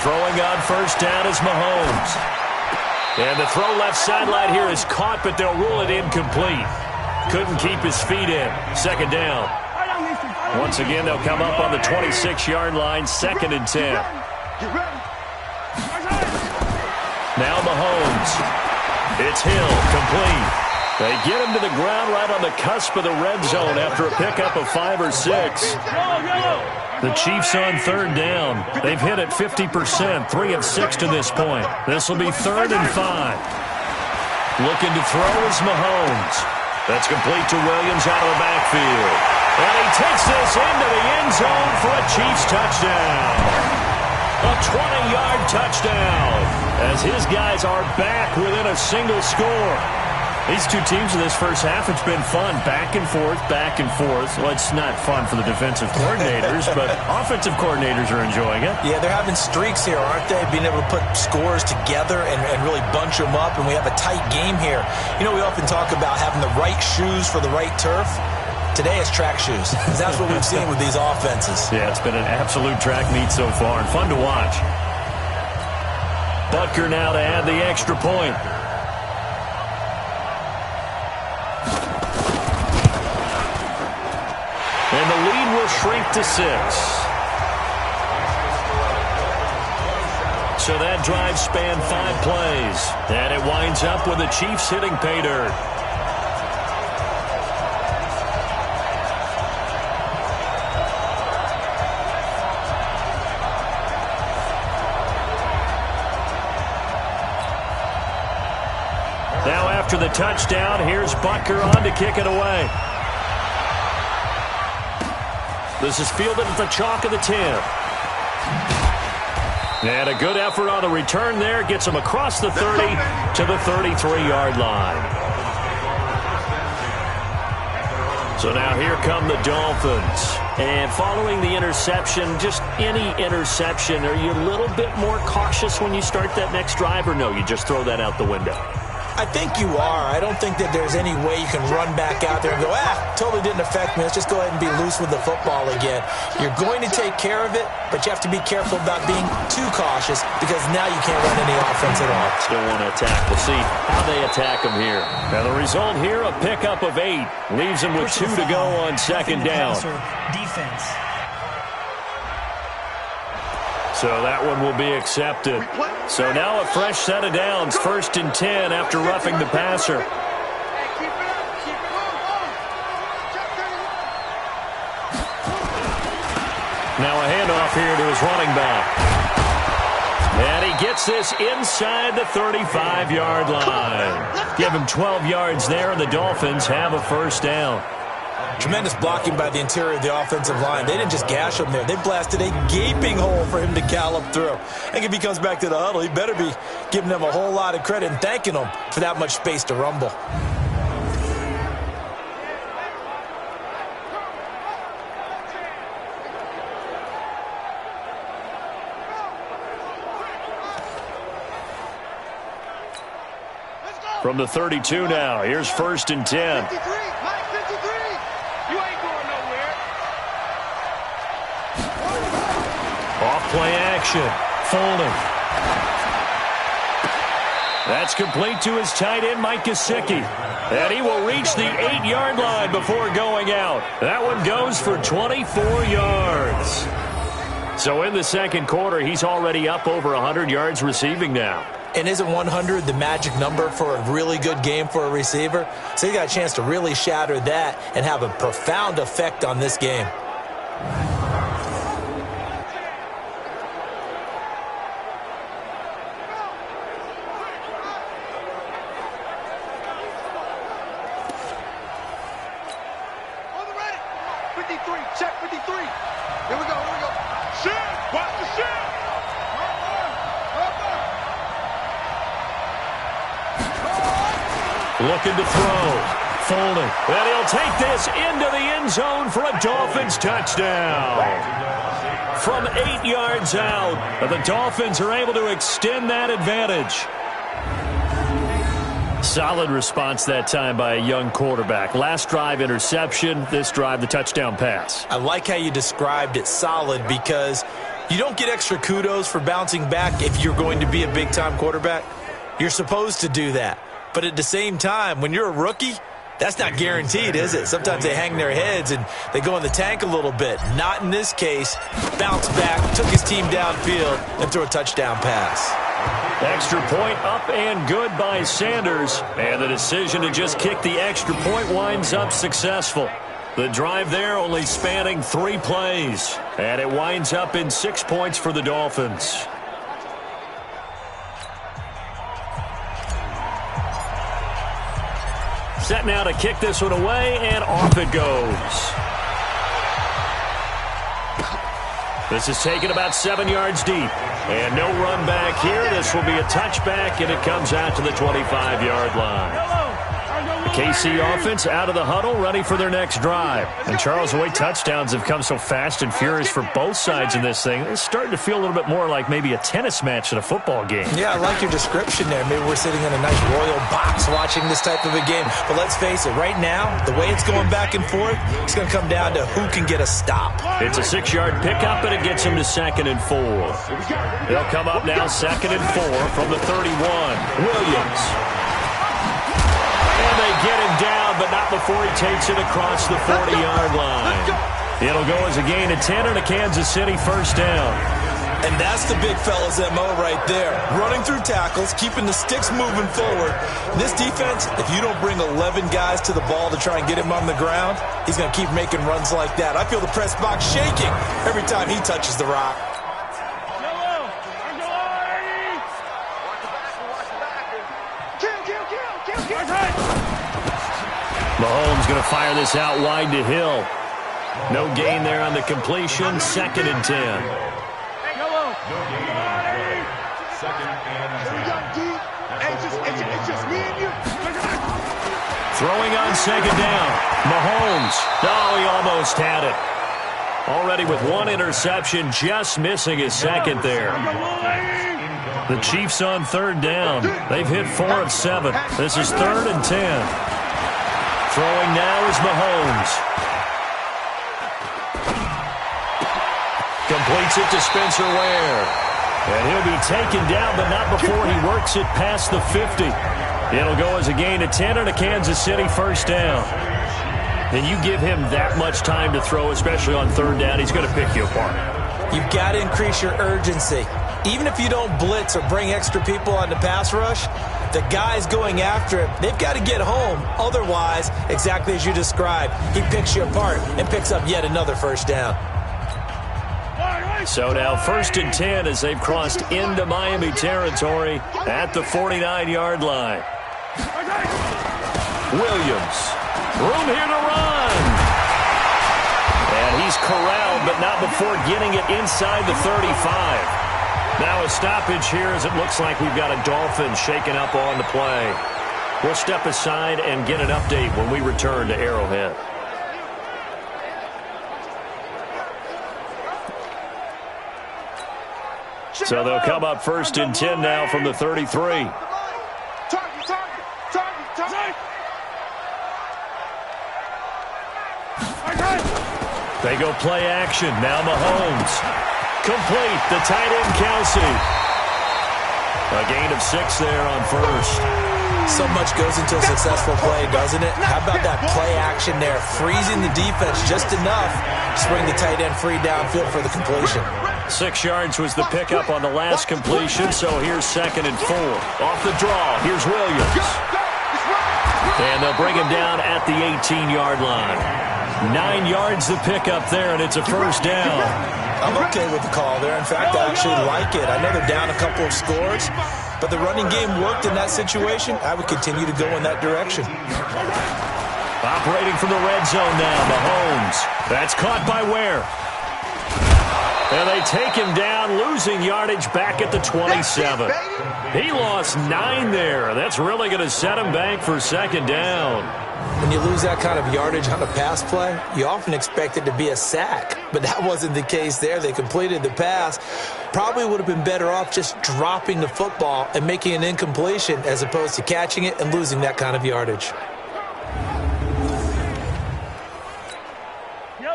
Throwing on 1st down is Mahomes. And the throw left sideline here is caught, but they'll rule it incomplete. Couldn't keep his feet in. 2nd down. Once again, they'll come up on the 26-yard line, 2nd and 10. Now Mahomes. It's Hill, complete. They get him to the ground right on the cusp of the red zone after a pickup of 5 or 6. The Chiefs on 3rd down. They've hit it 50%, 3 of 6 to this point. This will be 3rd and 5. Looking to throw is Mahomes. That's complete to Williams out of the backfield. And he takes this into the end zone for a Chiefs touchdown. A 20-yard touchdown as his guys are back within a single score. These two teams in this first half, it's been fun. Back and forth, back and forth. Well, it's not fun for the defensive coordinators, but offensive coordinators are enjoying it. Yeah, they're having streaks here, aren't they? Being able to put scores together and really bunch them up, and we have a tight game here. You know, we often talk about having the right shoes for the right turf. Today it's track shoes. That's what we've seen with these offenses. Yeah, it's been an absolute track meet so far, and fun to watch. Butker now to add the extra point. And the lead will shrink to 6. So that drive spanned 5 plays. And it winds up with the Chiefs hitting pay dirt. Now after the touchdown, here's Butker on to kick it away. This is fielded at the chalk of the 10. And a good effort on the return there. Gets him across the 30 to the 33-yard line. So now here come the Dolphins. And following the interception, just any interception, are you a little bit more cautious when you start that next drive, or no, you just throw that out the window? I think you are. I don't think that there's any way you can run back out there and go, totally didn't affect me. Let's just go ahead and be loose with the football again. You're going to take care of it, but you have to be careful about being too cautious because now you can't run any offense at all. Still want to attack. We'll see how they attack them here. Now the result here, a pickup of 8. Leaves them with 2 to go on second down. Defense. So that one will be accepted. So now a fresh set of downs, 1st and 10 after roughing the passer. Now a handoff here to his running back. And he gets this inside the 35-yard line. Give him 12 yards there, and the Dolphins have a first down. Tremendous blocking by the interior of the offensive line. They didn't just gash him there. They blasted a gaping hole for him to gallop through. I think if he comes back to the huddle, he better be giving them a whole lot of credit and thanking them for that much space to rumble. From the 32 now, here's 1st and 10. 53, Mike 53. You ain't going nowhere. Off-play action. Folding. That's complete to his tight end, Mike Gesicki. And he will reach the 8-yard line before going out. That one goes for 24 yards. So in the second quarter, he's already up over 100 yards receiving now. And isn't 100 the magic number for a really good game for a receiver? So he got a chance to really shatter that and have a profound effect on this game. On the ready. 53, check 53. Here we go, here we go. Shit, watch the shit. Looking to throw. Folding. And he'll take this into the end zone for a Dolphins touchdown. From 8 yards out, the Dolphins are able to extend that advantage. Solid response that time by a young quarterback. Last drive, interception. This drive, the touchdown pass. I like how you described it solid because you don't get extra kudos for bouncing back if you're going to be a big-time quarterback. You're supposed to do that. But at the same time, when you're a rookie, that's not guaranteed, is it? Sometimes they hang their heads and they go in the tank a little bit. Not in this case. Bounce back, took his team downfield, and threw a touchdown pass. Extra point up and good by Sanders. And the decision to just kick the extra point winds up successful. The drive there only spanning 3 plays. And it winds up in 6 points for the Dolphins. Set now to kick this one away, and off it goes. This is taken about 7 yards deep. And no run back here. This will be a touchback, and it comes out to the 25-yard line. KC offense out of the huddle, ready for their next drive. And Charles, the way touchdowns have come so fast and furious for both sides in this thing, it's starting to feel a little bit more like maybe a tennis match than a football game. Yeah, I like your description there. Maybe we're sitting in a nice royal box watching this type of a game. But let's face it, right now, the way it's going back and forth, it's going to come down to who can get a stop. It's a 6-yard pickup, and it gets him to 2nd and 4. They'll come up now 2nd and 4 from the 31. Williams. And they get him down, but not before he takes it across the 40-yard line. It'll go as a gain of 10 and a Kansas City first down. And that's the big fella's MO right there. Running through tackles, keeping the sticks moving forward. This defense, if you don't bring 11 guys to the ball to try and get him on the ground, he's going to keep making runs like that. I feel the press box shaking every time he touches the rock. Mahomes going to fire this out wide to Hill. No gain there on the completion. 2nd and 10. No gain on play. 2nd and 10. It's just me and you. Throwing on 2nd down. Mahomes. Oh, he almost had it. Already with 1 interception, just missing his 2nd there. The Chiefs on 3rd down. They've hit 4 of 7. This is 3rd and 10. Throwing now is Mahomes. Completes it to Spencer Ware. And he'll be taken down, but not before he works it past the 50. It'll go as a gain of 10 and a Kansas City first down. And you give him that much time to throw, especially on 3rd down, he's going to pick you apart. You've got to increase your urgency. Even if you don't blitz or bring extra people on the pass rush, the guys going after him, they've got to get home. Otherwise, exactly as you described, he picks you apart and picks up yet another first down. So now 1st and 10 as they've crossed into Miami territory at the 49-yard line. Williams. Room here to run. And he's corralled, but not before getting it inside the 35. Now a stoppage here as it looks like we've got a Dolphin shaken up on the play. We'll step aside and get an update when we return to Arrowhead. So they'll come up 1st and 10 now from the 33. They go play action. Now Mahomes. Complete. The tight end, Kelsey. A gain of 6 there on 1st. So much goes into a successful play, doesn't it? How about that play action there? Freezing the defense just enough to bring the tight end free downfield for the completion. 6 yards was the pickup on the last completion, so here's 2nd and 4. Off the draw, here's Williams. And they'll bring him down at the 18-yard line. 9 yards the pickup there, and it's a first down. I'm okay with the call there. In fact, I actually like it. I know they're down a couple of scores, but the running game worked in that situation. I would continue to go in that direction. Operating from the red zone now, Mahomes. That's caught by Ware. And they take him down, losing yardage back at the 27. He lost 9 there. That's really going to set him back for 2nd down. When you lose that kind of yardage on a pass play, you often expect it to be a sack. But that wasn't the case there. They completed the pass. Probably would have been better off just dropping the football and making an incompletion as opposed to catching it and losing that kind of yardage.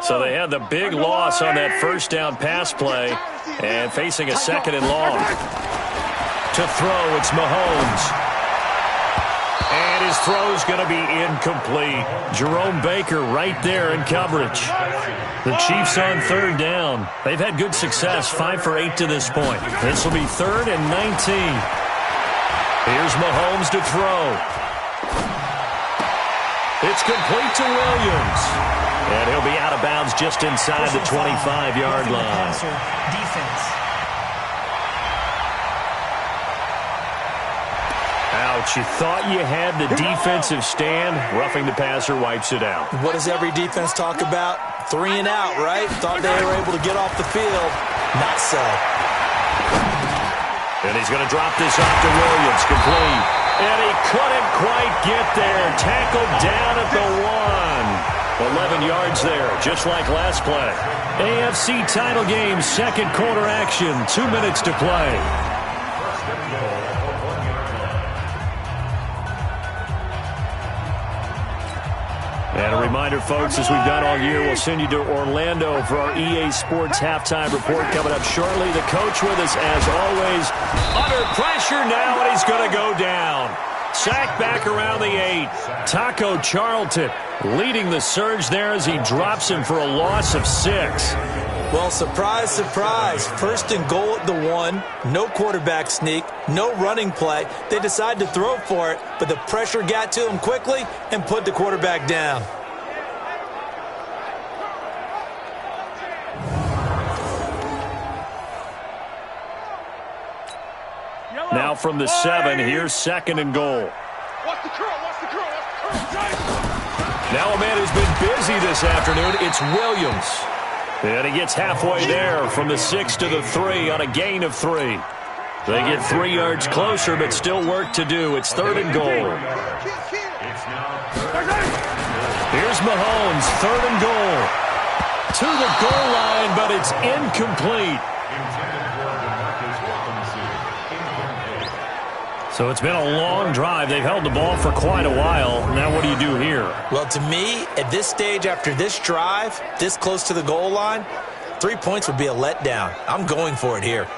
So they had the big loss on that first down pass play and facing a 2nd and long. To throw, it's Mahomes. And his throw's going to be incomplete. Jerome Baker right there in coverage. The Chiefs on 3rd down. They've had good success, 5 for 8 to this point. This will be 3rd and 19. Here's Mahomes to throw. It's complete to Williams. And he'll be out of bounds just inside the 25-yard line. Defense. Ouch, you thought you had the defensive stand. Roughing the passer wipes it out. What does every defense talk about? 3 and out, right? Thought they were able to get off the field. Not so. And he's going to drop this off to Williams. Complete. And he couldn't quite get there. Tackled down at the 1. 11 yards there, just like last play. AFC title game, second quarter action. 2 minutes to play. And a reminder, folks, as we've done all year, we'll send you to Orlando for our EA Sports halftime report coming up shortly. The coach with us, as always, under pressure now, and he's going to go down. Sacked back around the 8. Taco Charlton leading the surge there as he drops him for a loss of 6. Well, surprise, surprise. First and goal at the 1. No quarterback sneak. No running play. They decide to throw for it, but the pressure got to him quickly and put the quarterback down. Now from the 7, here's second and goal. Watch the curl, watch the curl, watch the curl. Now a man who's been busy this afternoon, it's Williams. And he gets halfway there from the 6 to the 3 on a gain of 3. They get 3 yards closer, but still work to do. It's third and goal. Here's Mahomes, third and goal. To the goal line, but it's incomplete. So it's been a long drive. They've held the ball for quite a while. Now what do you do here? Well, to me, at this stage, after this drive, this close to the goal line, 3 points would be a letdown. I'm going for it here.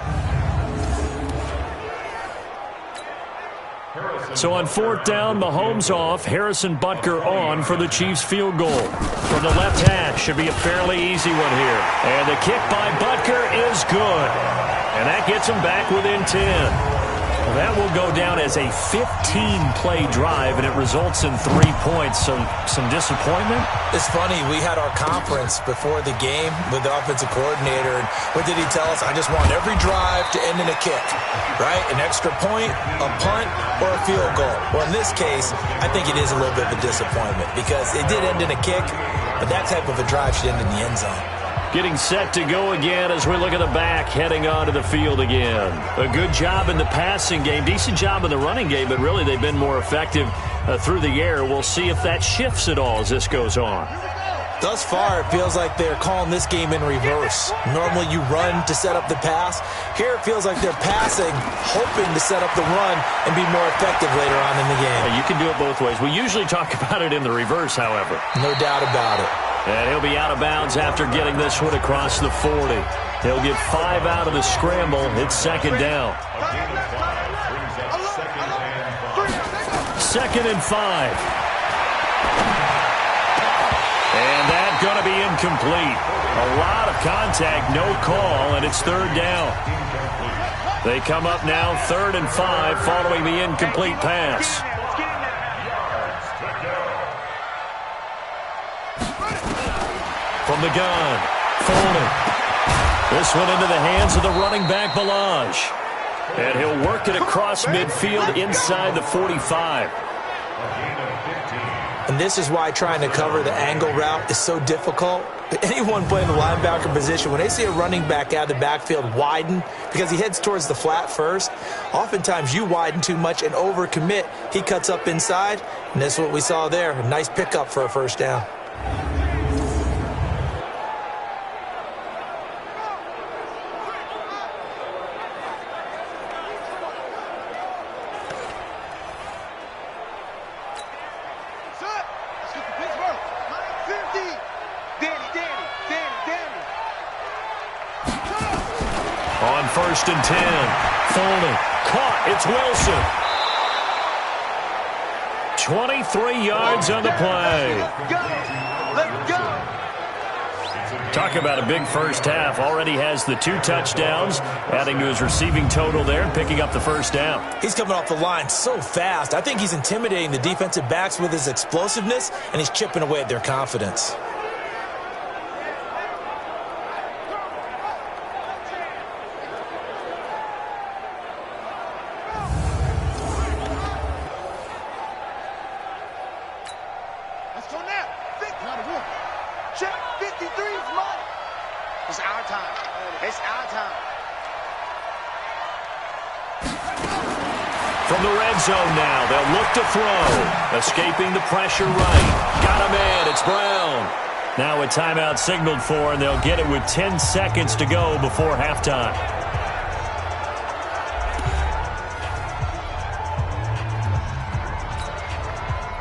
So on fourth down, Mahomes off, Harrison Butker on for the Chiefs field goal. From the left hash, should be a fairly easy one here. And the kick by Butker is good. And that gets him back within 10. That will go down as a 15-play drive, and it results in 3 points. So some disappointment? It's funny. We had our conference before the game with the offensive coordinator, and what did he tell us? I just want every drive to end in a kick, right? An extra point, a punt, or a field goal. Well, in this case, I think it is a little bit of a disappointment because it did end in a kick, but that type of a drive should end in the end zone. Getting set to go again as we look at the back, heading onto the field again. A good job in the passing game, decent job in the running game, but really they've been more effective through the air. We'll see if that shifts at all as this goes on. Thus far, it feels like they're calling this game in reverse. Normally you run to set up the pass. Here it feels like they're passing, hoping to set up the run and be more effective later on in the game. You can do it both ways. We usually talk about it in the reverse, however. No doubt about it. And he'll be out of bounds after getting this one across the 40. He'll get 5 out of the scramble. It's second down. Second and 5. And that's going to be incomplete. A lot of contact, no call, and it's third down. They come up now, 3rd and 5, following the incomplete pass. From the gun, Foley. This one into the hands of the running back, Balaj. And he'll work it across midfield inside the 45. And this is why trying to cover the angle route is so difficult. Anyone playing the linebacker position, when they see a running back out of the backfield widen because he heads towards the flat first, oftentimes you widen too much and overcommit. He cuts up inside, and that's what we saw there. A nice pickup for a first down. On 1st and 10, Foley caught. It's Wilson. 23 yards on the play. Let's go. Talk about a big first half. Already has the 2 touchdowns, adding to his receiving total there and picking up the first down. He's coming off the line so fast. I think he's intimidating the defensive backs with his explosiveness, and he's chipping away at their confidence. Check 53's mine. It's our time. It's our time. From the red zone now, they'll look to throw. Escaping the pressure right. Got him in. It's Brown. Now a timeout signaled for, and they'll get it with 10 seconds to go before halftime.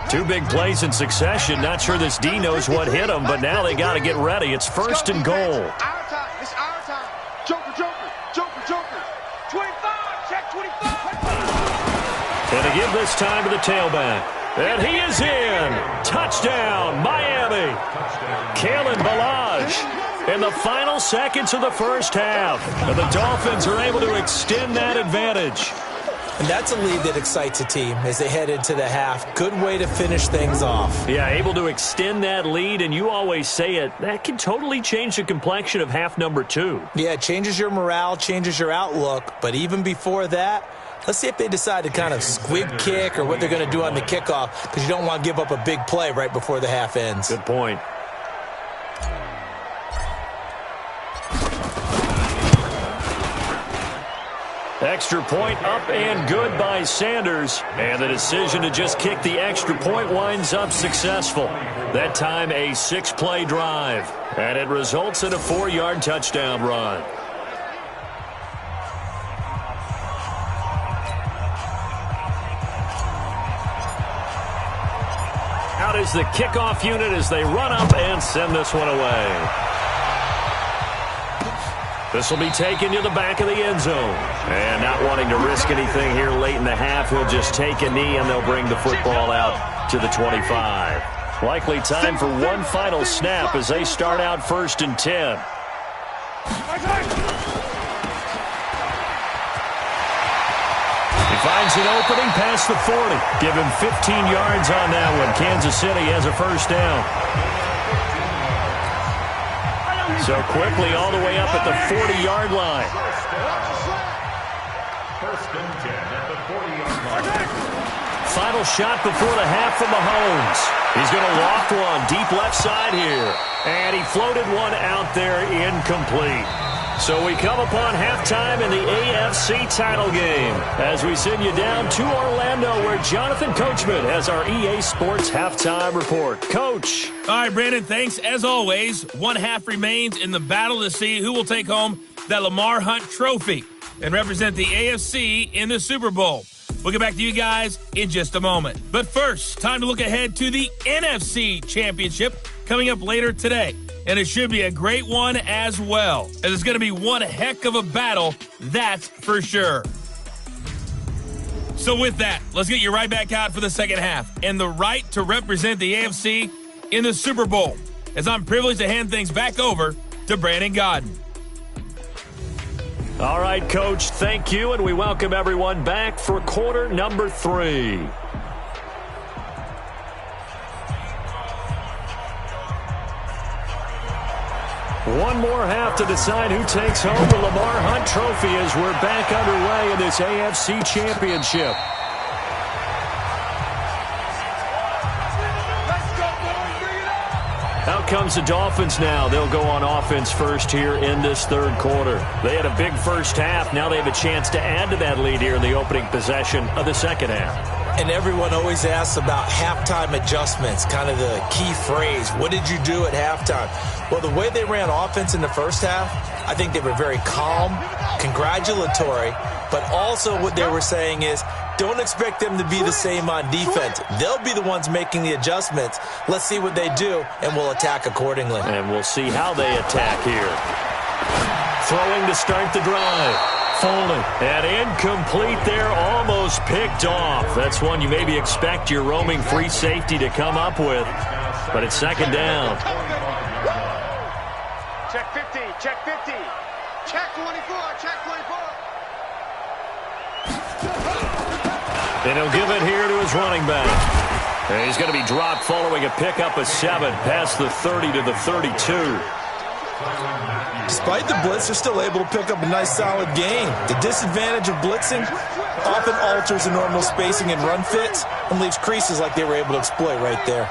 Two big plays in succession. Not sure this D knows what hit him, but now they got to get ready. It's first and goal. Our time. It's our time. Joker, Joker, Joker, Joker. 25, check 25. And to give this time to the tailback. And he is in. Touchdown, Miami. Kalen Ballage in the final seconds of the first half. And the Dolphins are able to extend that advantage. And that's a lead that excites a team as they head into the half. Good way to finish things off. Yeah, able to extend that lead, and you always say it, that can totally change the complexion of half number 2. Yeah, it changes your morale, changes your outlook. But even before that, let's see if they decide to kind of squib kick or what they're going to do on the kickoff, because you don't want to give up a big play right before the half ends. Good point. Extra point up and good by Sanders. And the decision to just kick the extra point winds up successful. That time a 6-play drive. And it results in a 4-yard touchdown run. Out is the kickoff unit as they run up and send this one away. This will be taken to the back of the end zone. And not wanting to risk anything here late in the half, he'll just take a knee and they'll bring the football out to the 25. Likely time for one final snap as they start out 1st and 10. He finds an opening past the 40. Give him 15 yards on that one. Kansas City has a first down. So quickly all the way up at the 40-yard line. First and 10 at the 40-yard line. Final shot before the half from Mahomes. He's going to loft one deep left side here. And he floated one out there incomplete. So we come upon halftime in the AFC title game as we send you down to Orlando where Jonathan Coachman has our EA Sports halftime report. Coach. All right, Brandon, thanks. As always, one half remains in the battle to see who will take home that Lamar Hunt trophy and represent the AFC in the Super Bowl. We'll get back to you guys in just a moment. But first, time to look ahead to the NFC Championship coming up later today. And it should be a great one as well, as it's going to be one heck of a battle, that's for sure. So with that, let's get you right back out for the second half and the right to represent the AFC in the Super Bowl, as I'm privileged to hand things back over to Brandon Godden. All right, Coach, thank you, and we welcome everyone back for quarter number 3. One more half to decide who takes home the Lamar Hunt trophy as we're back underway in this AFC Championship. Out comes the Dolphins now. They'll go on offense first here in this third quarter. They had a big first half. Now they have a chance to add to that lead here in the opening possession of the second half. And everyone always asks about halftime adjustments, kind of the key phrase. What did you do at halftime? Well, the way they ran offense in the first half, I think they were very calm, congratulatory, but also what they were saying is, don't expect them to be the same on defense. They'll be the ones making the adjustments. Let's see what they do, and we'll attack accordingly. And we'll see how they attack here. Throwing to start the drive. Foley. And incomplete there, almost picked off. That's one you maybe expect your roaming free safety to come up with. But it's second down. Check 50, check 50. Check 24, check 24. And he'll give it here to his running back. And he's going to be dropped following a pickup of 7 past the 30 to the 32. Despite the blitz, they're still able to pick up a nice solid gain. The disadvantage of blitzing often alters the normal spacing and run fits and leaves creases like they were able to exploit right there.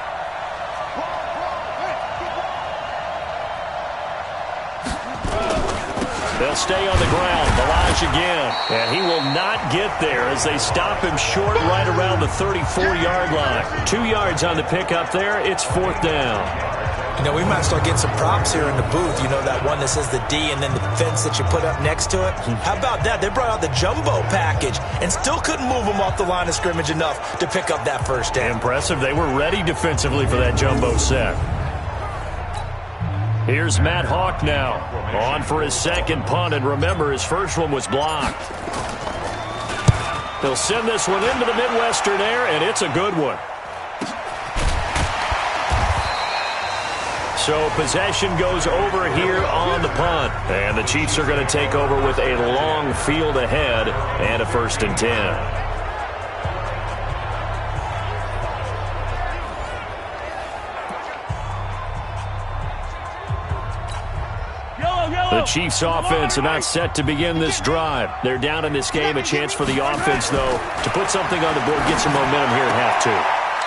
They'll stay on the ground. Balaj again. And he will not get there as they stop him short right around the 34-yard line. 2 yards on the pickup there. It's 4th down. You know, we might start getting some props here in the booth. You know, that one that says the D and then the fence that you put up next to it? How about that? They brought out the jumbo package and still couldn't move them off the line of scrimmage enough to pick up that first down. Impressive. They were ready defensively for that jumbo set. Here's Matt Hawk now. On for his second punt, and remember, his first one was blocked. They'll send this one into the Midwestern air, and it's a good one. So possession goes over here on the punt. And the Chiefs are going to take over with a long field ahead and a 1st and 10. The Chiefs offense are not set to begin this drive. They're down in this game. A chance for the offense, though, to put something on the board, get some momentum here at half 2.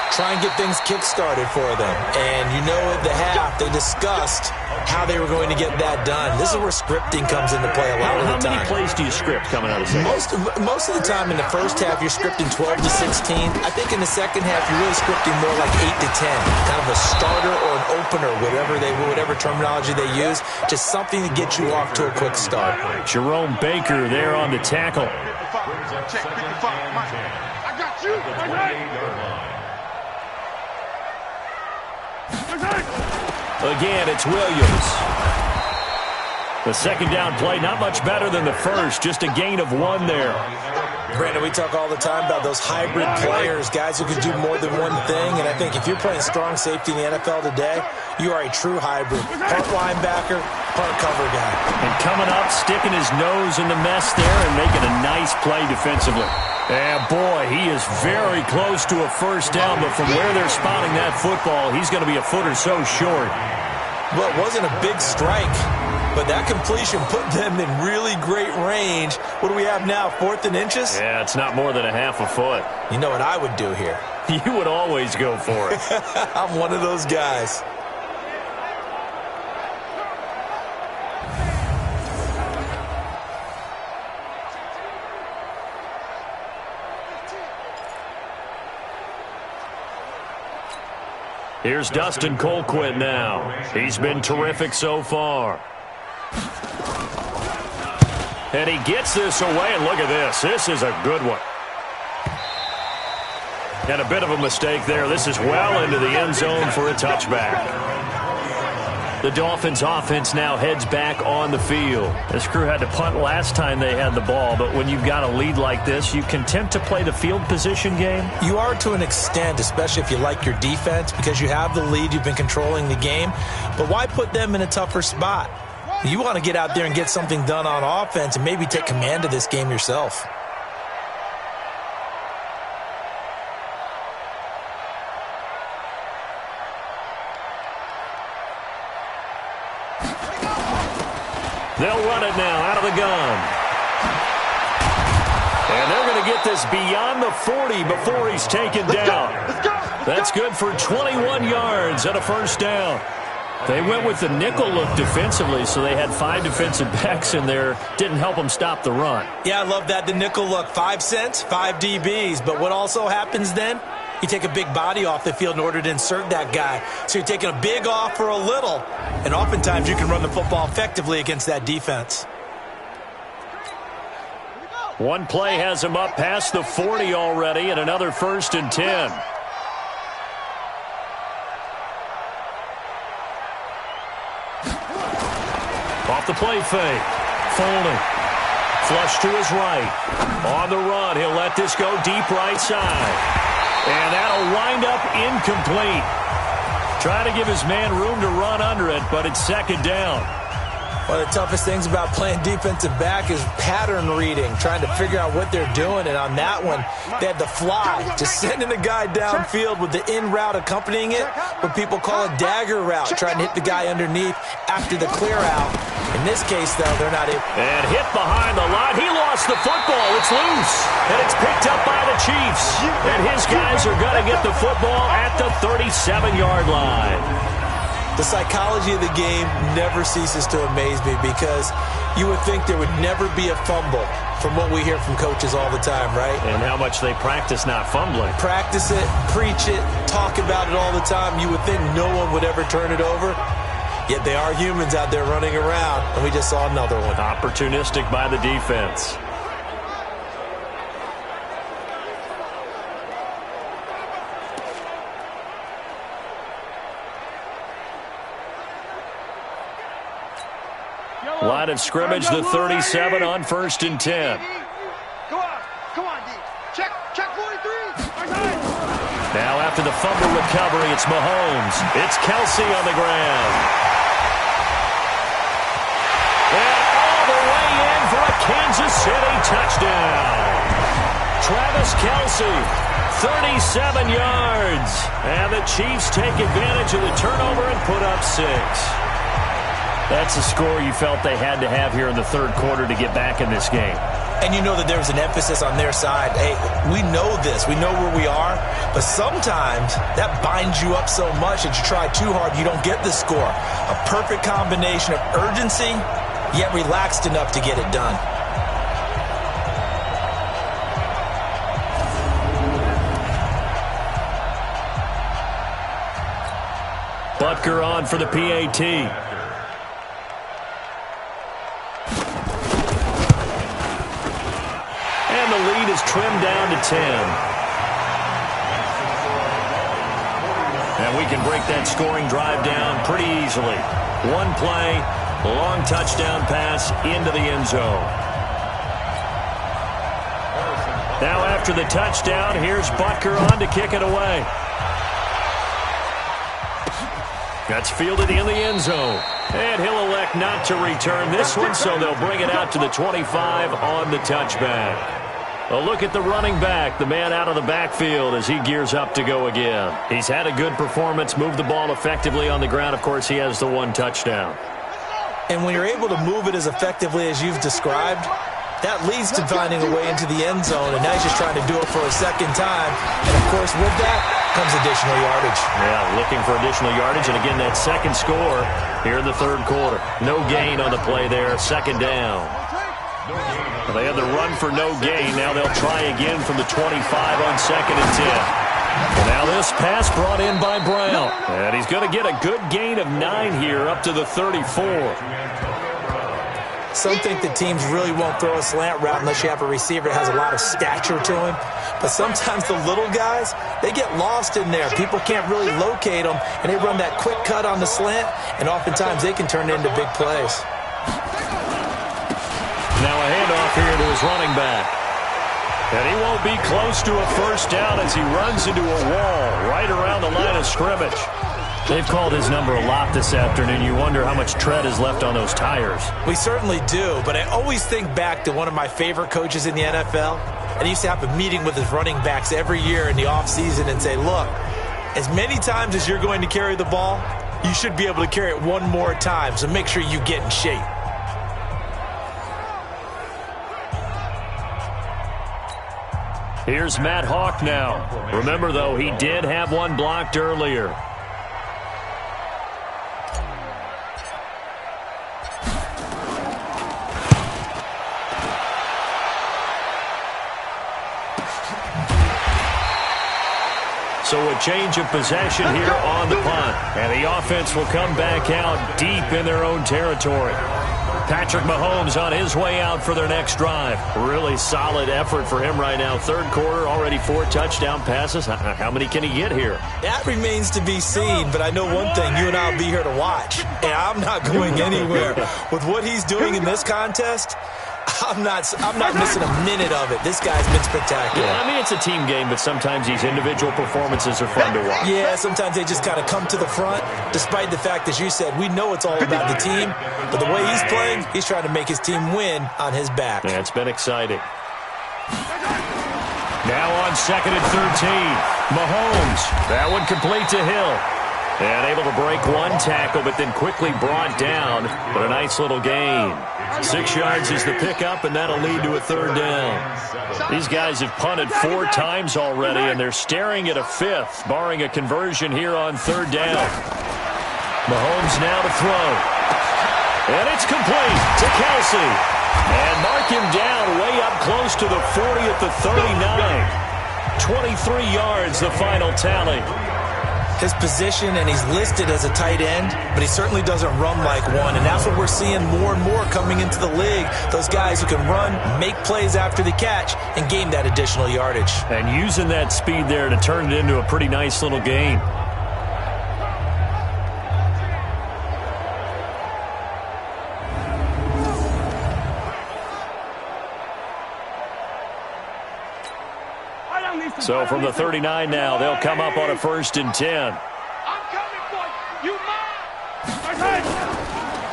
Try and get things kick-started for them. And you know at the half, they discussed how they were going to get that done. This is where scripting comes into play a lot of the time. How many plays do you script coming out of the second? Most of the time in the first half, you're scripting 12 to 16. I think in the second half, you're really scripting more like 8 to 10. Kind of a starter or an opener, whatever terminology they use. Just something to get you off to a quick start. Jerome Baker there on the tackle. Check 55. I got you. I got you. Again, it's Williams. The second down play, not much better than the first, just a gain of 1 there. Brandon, we talk all the time about those hybrid players, guys who can do more than one thing, and I think if you're playing strong safety in the NFL today, you are a true hybrid. Part linebacker, part cover guy. And coming up, sticking his nose in the mess there and making a nice play defensively. And boy, he is very close to a first down, but from where they're spotting that football, he's going to be a foot or so short. Well, it wasn't a big strike, but that completion put them in really great range. What do we have now, 4th and inches? Yeah, it's not more than a half a foot. You know what I would do here? You would always go for it. I'm one of those guys. Here's Dustin Colquitt now. He's been terrific so far. And he gets this away, and look at this. This is a good one. And a bit of a mistake there. This is well into the end zone for a touchback. The Dolphins offense now heads back on the field. This crew had to punt last time they had the ball, but when you've got a lead like this, you content to play the field position game? You are to an extent, especially if you like your defense, because you have the lead, you've been controlling the game. But why put them in a tougher spot? You want to get out there and get something done on offense and maybe take command of this game yourself. They'll run it now out of the gun. And they're going to get this beyond the 40 before he's taken down. That's good for 21 yards and a first down. They went with the nickel look defensively, so they had 5 defensive backs in there. Didn't help them stop the run. Yeah, I love that, the nickel look. 5 cents, 5 DBs. But what also happens then? You take a big body off the field in order to insert that guy. So you're taking a big off for a little. And oftentimes you can run the football effectively against that defense. One play has him up past the 40 already, and another 1st and 10. Off the play fake. Foley. Flush to his right. On the run, he'll let this go deep right side. And that'll wind up incomplete. Trying to give his man room to run under it, but it's second down. One of the toughest things about playing defensive back is pattern reading, trying to figure out what they're doing. And on that one, they had the fly, just sending the guy downfield with the in route accompanying it, what people call a dagger route, trying to hit the guy underneath after the clear out. In this case, though, they're not able. And hit behind the line. He lost the football. It's loose. And it's picked up by the Chiefs. And his guys are going to get the football at the 37-yard line. The psychology of the game never ceases to amaze me because you would think there would never be a fumble from what we hear from coaches all the time, right? And how much they practice not fumbling. Practice it, preach it, talk about it all the time. You would think no one would ever turn it over. Yet they are humans out there running around, and we just saw another one. Opportunistic by the defense. Line of scrimmage, the 37 on 1st and 10. Come on, D. Check 43. Now after the fumble recovery, it's Mahomes. It's Kelsey on the ground. And all the way in for a Kansas City touchdown. Travis Kelsey, 37 yards. And the Chiefs take advantage of the turnover and put up 6. That's a score you felt they had to have here in the third quarter to get back in this game. And you know that there was an emphasis on their side. Hey, we know this. We know where we are. But sometimes that binds you up so much that you try too hard, you don't get the score. A perfect combination of urgency, yet relaxed enough to get it done. Butker on for the PAT. And the lead is trimmed down to 10. And we can break that scoring drive down pretty easily. One play, long touchdown pass into the end zone. Now after the touchdown, here's Butker on to kick it away. That's fielded in the end zone. And he'll elect not to return this one, so they'll bring it out to the 25 on the touchback. A look at the running back, the man out of the backfield as he gears up to go again. He's had a good performance, moved the ball effectively on the ground. Of course, he has the one touchdown. And when you're able to move it as effectively as you've described, that leads to finding a way into the end zone, and now he's just trying to do it for a second time. And, of course, with that comes additional yardage. Yeah, looking for additional yardage, and again, that second score here in the third quarter. No gain on the play there, second down. Well, they had the run for no gain. Now they'll try again from the 25 on 2nd and 10. Well, now this pass brought in by Brown. And he's going to get a good gain of 9 here up to the 34. Some think that teams really won't throw a slant route unless you have a receiver that has a lot of stature to him. But sometimes the little guys, they get lost in there. People can't really locate them, and they run that quick cut on the slant, and oftentimes they can turn it into big plays. Now a handoff here to his running back. And he won't be close to a first down as he runs into a wall right around the line of scrimmage. They've called his number a lot this afternoon. You wonder how much tread is left on those tires. We certainly do, but I always think back to one of my favorite coaches in the NFL. And he used to have a meeting with his running backs every year in the offseason and say, look, as many times as you're going to carry the ball, you should be able to carry it one more time, so make sure you get in shape. Here's Matt Hawk now. Remember, though, he did have one blocked earlier. So a change of possession here on the punt. And the offense will come back out deep in their own territory. Patrick Mahomes on his way out for their next drive. Really solid effort for him right now. Third quarter, already 4 touchdown passes. How many can he get here? That remains to be seen, but I know one thing. You and I will be here to watch. And I'm not going anywhere. With what he's doing in this contest, I'm not missing a minute of it. This guy's been spectacular. Yeah, I mean, it's a team game, but sometimes these individual performances are fun to watch. Yeah, sometimes they just kind of come to the front, despite the fact, as you said, we know it's all about the team. But the way he's playing, he's trying to make his team win on his back. Yeah, it's been exciting. Now on 2nd and 13, Mahomes. That one complete to Hill. And able to break one tackle, but then quickly brought down. But a nice little gain. 6 yards is the pickup, and that'll lead to a third down. These guys have punted 4 times already, and they're staring at a 5th, barring a conversion here on third down. Mahomes now to throw. And it's complete to Kelsey. And mark him down way up close to the 40 at the 39. 23 yards, the final tally. His position, and he's listed as a tight end, but he certainly doesn't run like one, and that's what we're seeing more and more coming into the league. Those guys who can run, make plays after the catch, and gain that additional yardage. And using that speed there to turn it into a pretty nice little gain. So from the 39 now, they'll come up on a 1st and 10. I'm coming for you. You mine.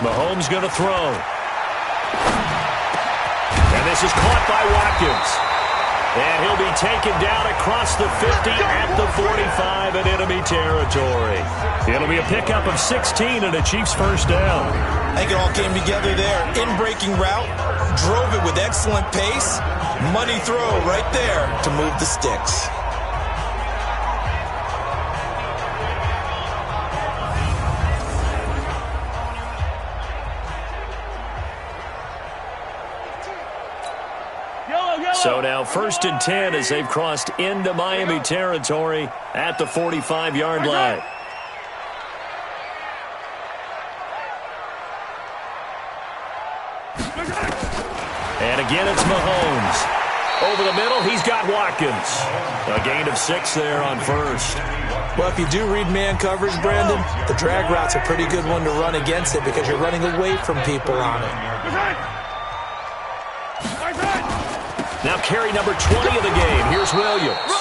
Mahomes going to throw. And this is caught by Watkins. And he'll be taken down across the 50 at the 45 in enemy territory. It'll be a pickup of 16 and a Chiefs first down. I think it all came together there. In-breaking route, drove it with excellent pace. Money throw right there to move the sticks. So now 1st and 10 as they've crossed into Miami territory at the 45-yard line. And again, it's Mahomes. Over the middle, he's got Watkins. A gain of 6 there on 1st. Well, if you do read man coverage, Brandon, the drag route's a pretty good one to run against it because you're running away from people on it. Now carry number 20 of the game. Here's Williams.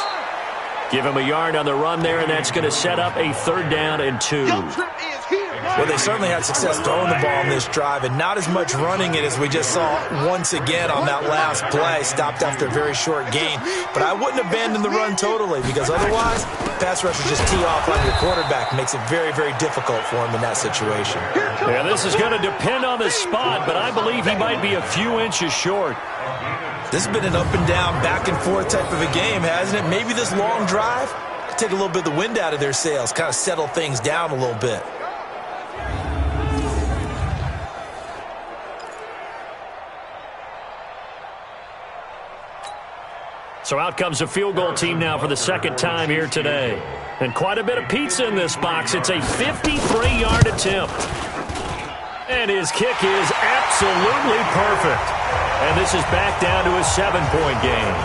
Give him a yard on the run there, and that's going to set up a 3rd down and 2. Well, they certainly had success throwing the ball on this drive, and not as much running it as we just saw once again on that last play. Stopped after a very short gain. But I wouldn't abandon the run totally, because otherwise, pass rushers just tee off on your quarterback. Makes it very, very difficult for him in that situation. Yeah, this is going to depend on the spot, but I believe he might be a few inches short. This has been an up and down, back and forth type of a game, hasn't it? Maybe this long drive could take a little bit of the wind out of their sails, kind of settle things down a little bit. So out comes a field goal team now for the 2nd time here today. And quite a bit of pizza in this box. It's a 53-yard attempt. And his kick is absolutely perfect. And this is back down to a 7-point game.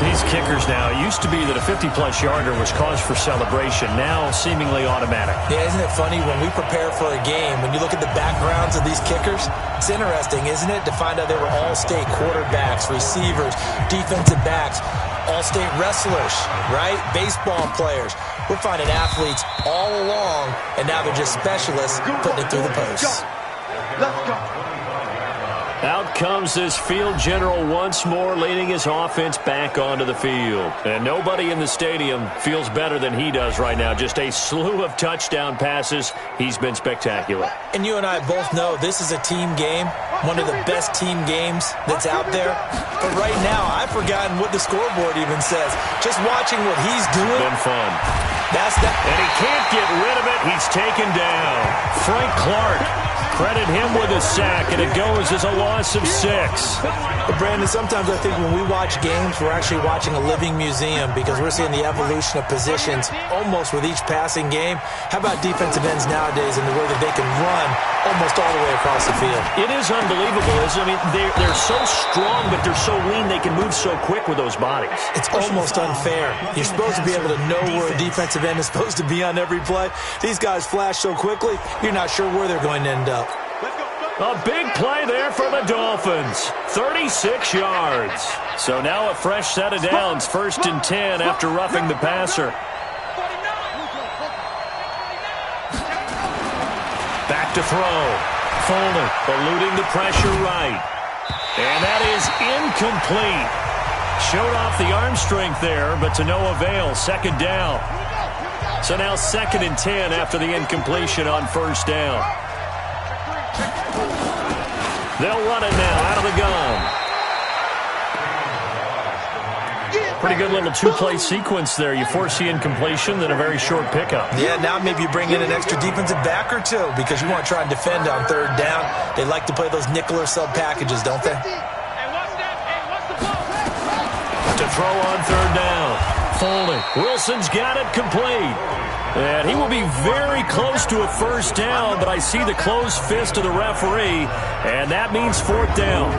These kickers now, it used to be that a 50-plus yarder was cause for celebration. Now seemingly automatic. Yeah, isn't it funny when we prepare for a game, when you look at the backgrounds of these kickers, it's interesting, isn't it, to find out they were all-state quarterbacks, receivers, defensive backs, all-state wrestlers, right? Baseball players. We're finding athletes all along, and now they're just specialists putting it through the posts. Let's go. Out comes this field general once more, leading his offense back onto the field. And nobody in the stadium feels better than he does right now. Just a slew of touchdown passes. He's been spectacular. And you and I both know this is a team game, one of the best team games that's out there. But right now, I've forgotten what the scoreboard even says. Just watching what he's doing. Been fun. That's that. And he can't get rid of it. He's taken down. Frank Clark. Credit him with a sack, and it goes as a loss of 6. But Brandon, sometimes I think when we watch games, we're actually watching a living museum because we're seeing the evolution of positions almost with each passing game. How about defensive ends nowadays and the way that they can run almost all the way across the field? It is unbelievable, isn't it? I mean, they're so strong, but they're so lean. They can move so quick with those bodies. It's almost unfair. You're supposed to be able to know where a defensive end is supposed to be on every play. These guys flash so quickly, you're not sure where they're going to end up. A big play there for the Dolphins. 36 yards. So now a fresh set of downs. 1st and 10 after roughing the passer. Back to throw. Fuller eluding the pressure right. And that is incomplete. Showed off the arm strength there, but to no avail. 2nd down. So now 2nd and 10 after the incompletion on 1st down. They'll run it now out of the gun. Pretty good little two-play sequence there. You force the incompletion, then a very short pickup. Yeah, now maybe you bring in an extra defensive back or two because you want to try and defend on third down. They like to play those nickel or sub packages, don't they? To throw on third down. Foley. Wilson's got it complete. And he will be very close to a first down, but I see the closed fist of the referee, and that means fourth down.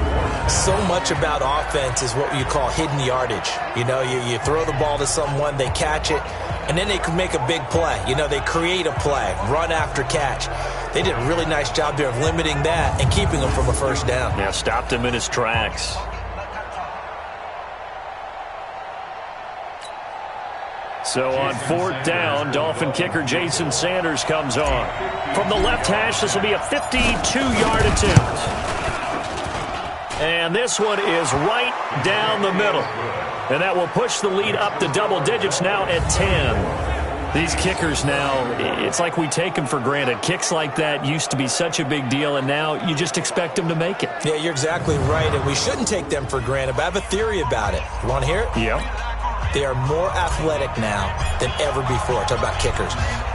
So much about offense is what you call hidden yardage. You know, you throw the ball to someone, they catch it, and then they can make a big play. You know, they create a play, run after catch. They did a really nice job there of limiting that and keeping him from a first down. Yeah, stopped him in his tracks. So on fourth down, Dolphin kicker Jason Sanders comes on. From the left hash, this will be a 52-yard attempt. And this one is right down the middle. And that will push the lead up to double digits now at 10. These kickers now, it's like we take them for granted. Kicks like that used to be such a big deal, and now you just expect them to make it. Yeah, you're exactly right, and we shouldn't take them for granted, but I have a theory about it. You want to hear it? Yep. They are more athletic now than ever before. Talk about kickers.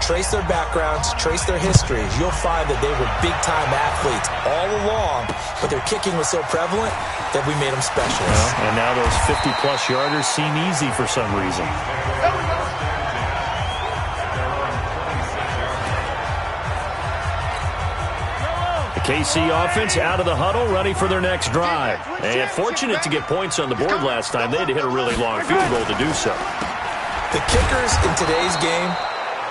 Trace their backgrounds, trace their histories. You'll find that they were big-time athletes all along, but their kicking was so prevalent that we made them specialists. Well, and now those 50-plus yarders seem easy for some reason. KC offense out of the huddle, ready for their next drive. And fortunate to get points on the board last time. They had to hit a really long field goal to do so. The kickers in today's game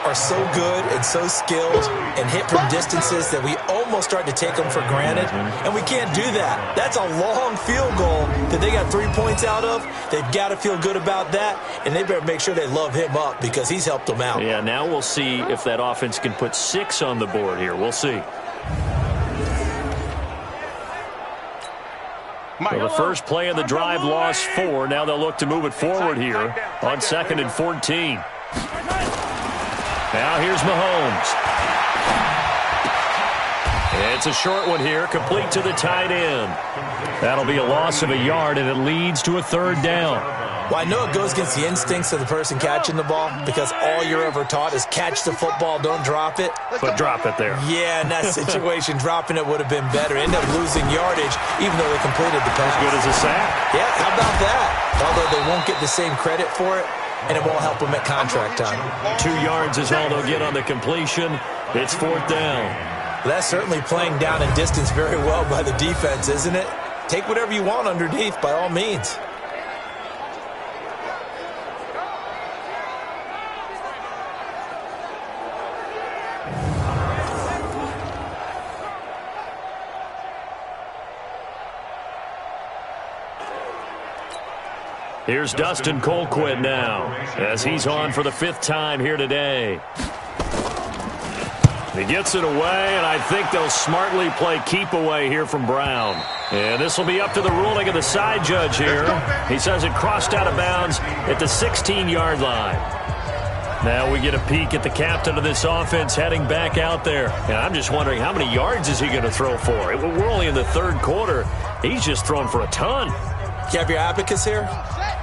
are so good and so skilled and hit from distances that we almost start to take them for granted. And we can't do that. That's a long field goal that they got 3 points out of. They've got to feel good about that, and they better make sure they love him up because he's helped them out. Yeah, now we'll see if that offense can put 6 on the board here. We'll see. So the first play of the drive lost 4. Now they'll look to move it forward here on 2nd and 14. Now here's Mahomes. It's a short one here, complete to the tight end. That'll be a loss of a yard, and it leads to a third down. Well, I know it goes against the instincts of the person catching the ball because all you're ever taught is catch the football, don't drop it. But drop it there. Yeah, in that situation, dropping it would have been better. End up losing yardage, even though they completed the pass. As good as a sack. Yeah, how about that? Although they won't get the same credit for it, and it won't help them at contract time. 2 yards is all they'll get on the completion. It's fourth down. Well, that's certainly playing down and distance very well by the defense, isn't it? Take whatever you want underneath, by all means. Here's Dustin Colquitt now as he's on for the 5th time here today. He gets it away, and I think they'll smartly play keep away here from Brown. And this will be up to the ruling of the side judge here. He says it crossed out of bounds at the 16-yard line. Now we get a peek at the captain of this offense heading back out there. And I'm just wondering, how many yards is he going to throw for? We're only in the 3rd quarter. He's just thrown for a ton. You have your abacus here?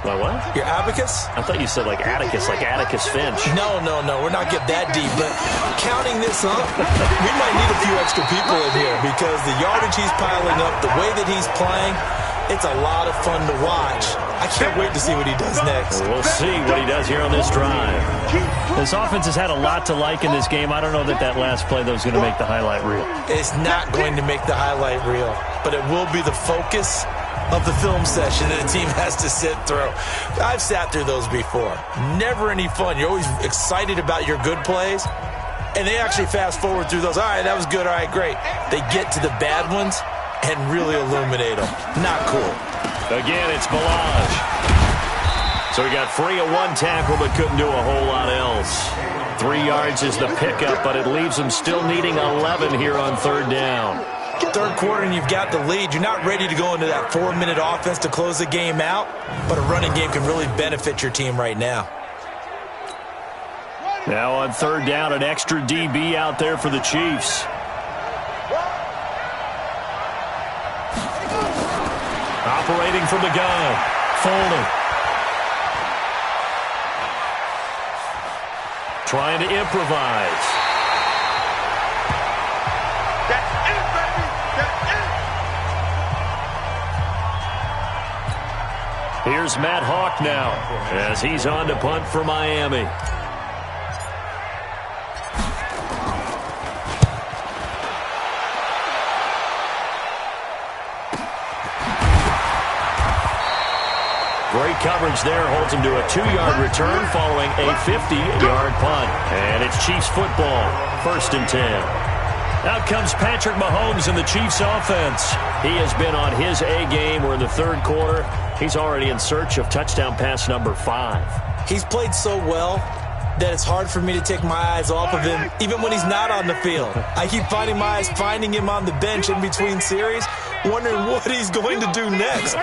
My what? Your abacus? I thought you said like Atticus Finch. No. We're not getting that deep. But counting this up, we might need a few extra people in here because the yardage he's piling up, the way that he's playing, it's a lot of fun to watch. I can't wait to see what he does next. We'll see what he does here on this drive. This offense has had a lot to like in this game. I don't know that last play, though, is going to make the highlight reel. It's not going to make the highlight reel, but it will be the focus of the film session that a team has to sit through. I've sat through those before. Never any fun. You're always excited about your good plays, and they actually fast forward through those. All right, that was good. All right, great. They get to the bad ones and really illuminate them. Not cool. Again, it's Balaj. So he got free of 1 tackle but couldn't do a whole lot else. 3 yards is the pickup, but it leaves them still needing 11 here on 3rd down. 3rd quarter and you've got the lead. You're not ready to go into that 4-minute offense to close the game out, but a running game can really benefit your team right now. Now on 3rd down, an extra DB out there for the Chiefs. Operating from the gun, Foley. Trying to improvise. That's it, baby. That's it. Here's Matt Hawk now as he's on to punt for Miami. Great coverage there, holds him to a 2-yard return following a 50-yard punt. And it's Chiefs football, 1st and 10. Out comes Patrick Mahomes in the Chiefs offense. He has been on his A game. We're in the 3rd quarter. He's already in search of touchdown pass number 5. He's played so well that it's hard for me to take my eyes off of him, even when he's not on the field. I keep finding him on the bench in between series, wondering what he's going to do next.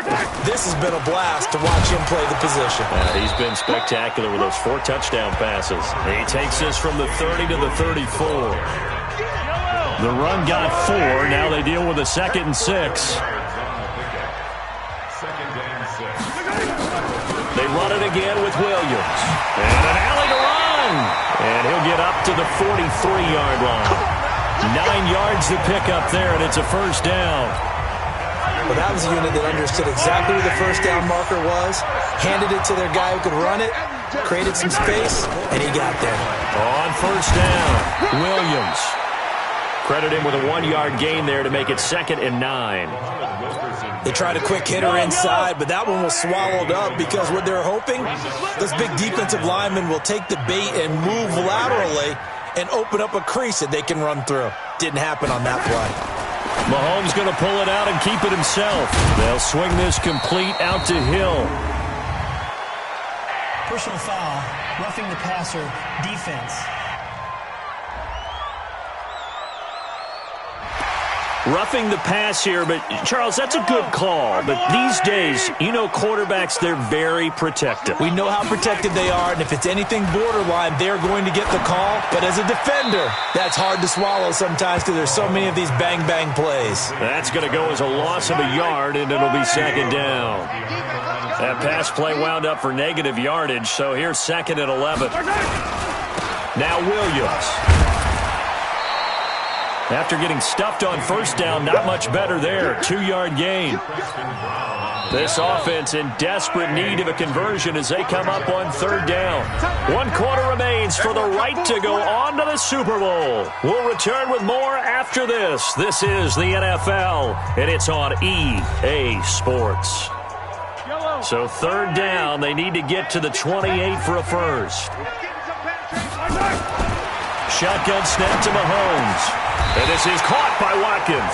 This has been a blast to watch him play the position. He's been spectacular with those 4 touchdown passes. He takes this from the 30 to the 34. The run got 4. Now they deal with a 2nd and 6. They run it again with Williams. And an alley to run. And he'll get up to the 43-yard line. 9 yards to pick up there, and it's a 1st down. Well, that was a unit that understood exactly where the 1st down marker was, handed it to their guy who could run it, created some space, and he got there. On 1st down, Williams. Credit him with a 1-yard gain there to make it 2nd and 9. They tried a quick hitter inside, but that one was swallowed up because what they're hoping, those big defensive linemen will take the bait and move laterally and open up a crease that they can run through. Didn't happen on that play. Mahomes going to pull it out and keep it himself. They'll swing this complete out to Hill. Personal foul, roughing the passer, defense. Roughing the pass here, but Charles, that's a good call. But these days, you know quarterbacks, they're very protective. We know how protected they are, and if it's anything borderline, they're going to get the call. But as a defender, that's hard to swallow sometimes because there's so many of these bang-bang plays. That's going to go as a loss of a yard, and it'll be 2nd down. That pass play wound up for negative yardage, so here's 2nd and 11. Now Williams. After getting stuffed on 1st down, not much better there. 2-yard gain. This offense in desperate need of a conversion as they come up on 3rd down. 1 quarter remains for the right to go on to the Super Bowl. We'll return with more after this. This is the NFL, and it's on EA Sports. So 3rd down, they need to get to the 28 for a 1st. Shotgun snap to Mahomes. And this is caught by Watkins.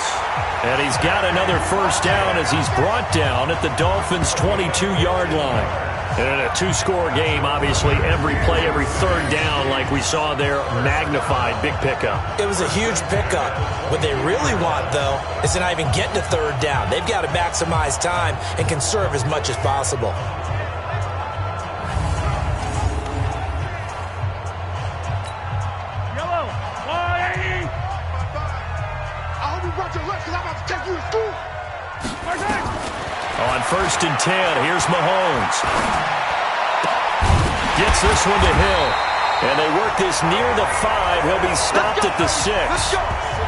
And he's got another 1st down as he's brought down at the Dolphins' 22-yard line. And in a 2-score game, obviously, every play, every 3rd down, like we saw there, magnified, big pickup. It was a huge pickup. What they really want, though, is to not even get to 3rd down. They've got to maximize time and conserve as much as possible. On 1st and 10, here's Mahomes. Gets this one to Hill. And they work this near the 5. He'll be stopped at the 6.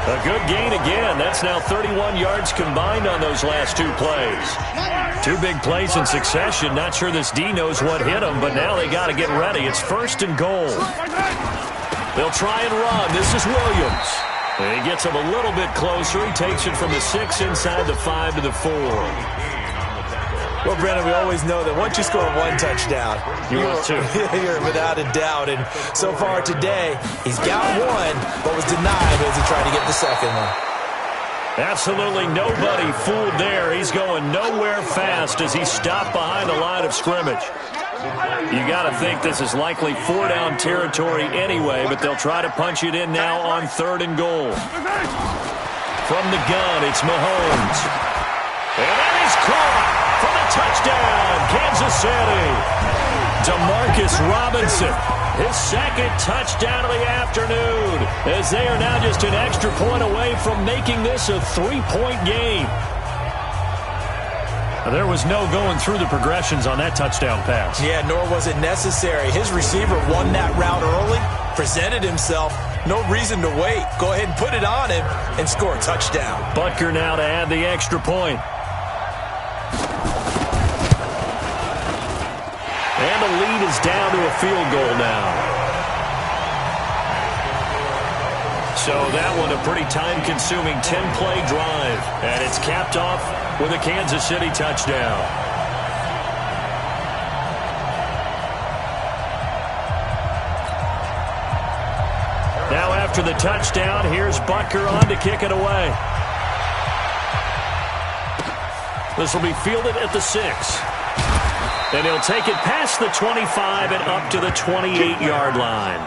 A good gain again. That's now 31 yards combined on those last 2 plays. 2 big plays in succession. Not sure this D knows what hit him, but now they got to get ready. It's 1st and goal. They'll try and run. This is Williams. And he gets him a little bit closer. He takes it from the 6 inside the 5 to the 4. Well, Brennan, we always know that once you score 1 touchdown, you're without a doubt. And so far today, he's got 1, but was denied as he tried to get the 2nd one. Absolutely nobody fooled there. He's going nowhere fast as he stopped behind the line of scrimmage. You got to think this is likely 4-down territory anyway, but they'll try to punch it in now on 3rd and goal. From the gun, it's Mahomes. And that is caught for the touchdown, Kansas City. Demarcus Robinson, his 2nd touchdown of the afternoon, as they are now just an extra point away from making this a 3-point game. There was no going through the progressions on that touchdown pass. Yeah, nor was it necessary. His receiver won that route early, presented himself. No reason to wait. Go ahead and put it on him and score a touchdown. Butker now to add the extra point. And the lead is down to a field goal now. So that one a pretty time-consuming 10-play drive. And it's capped off with a Kansas City touchdown. Now after the touchdown, here's Butker on to kick it away. This will be fielded at the 6. And he'll take it past the 25 and up to the 28-yard line.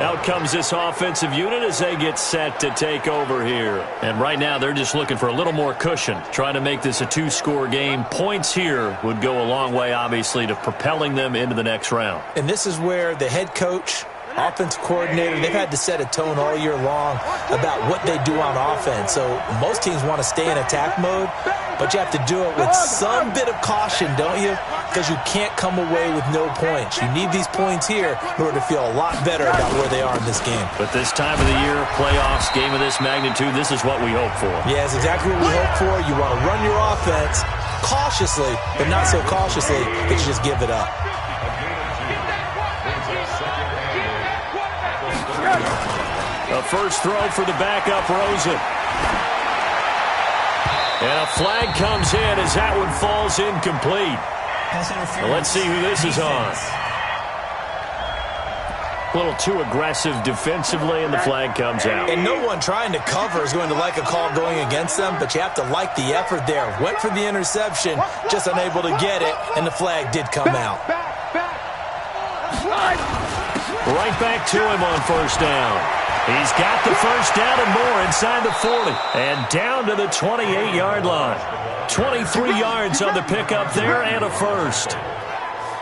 Out comes this offensive unit as they get set to take over here. And right now they're just looking for a little more cushion, trying to make this a 2-score game. Points here would go a long way, obviously, to propelling them into the next round. And this is where the head coach, offensive coordinator, they've had to set a tone all year long about what they do on offense. So most teams want to stay in attack mode, but you have to do it with some bit of caution, don't you? Because you can't come away with no points. You need these points here in order to feel a lot better about where they are in this game. But this time of the year, playoffs, game of this magnitude, this is what we hope for. Yeah, it's exactly what we hope for. You want to run your offense cautiously, but not so cautiously that you just give it up. A first throw for the backup, Rosen. And a flag comes in as that one falls incomplete. Well, let's see who this is on. A little too aggressive defensively, and the flag comes out. And no one trying to cover is going to like a call going against them, but you have to like the effort there. Went for the interception, just unable to get it, and the flag did come out. Right back to him on first down. He's got the first down and more inside the 40. And down to the 28-yard line. 23 yards on the pickup there and a first.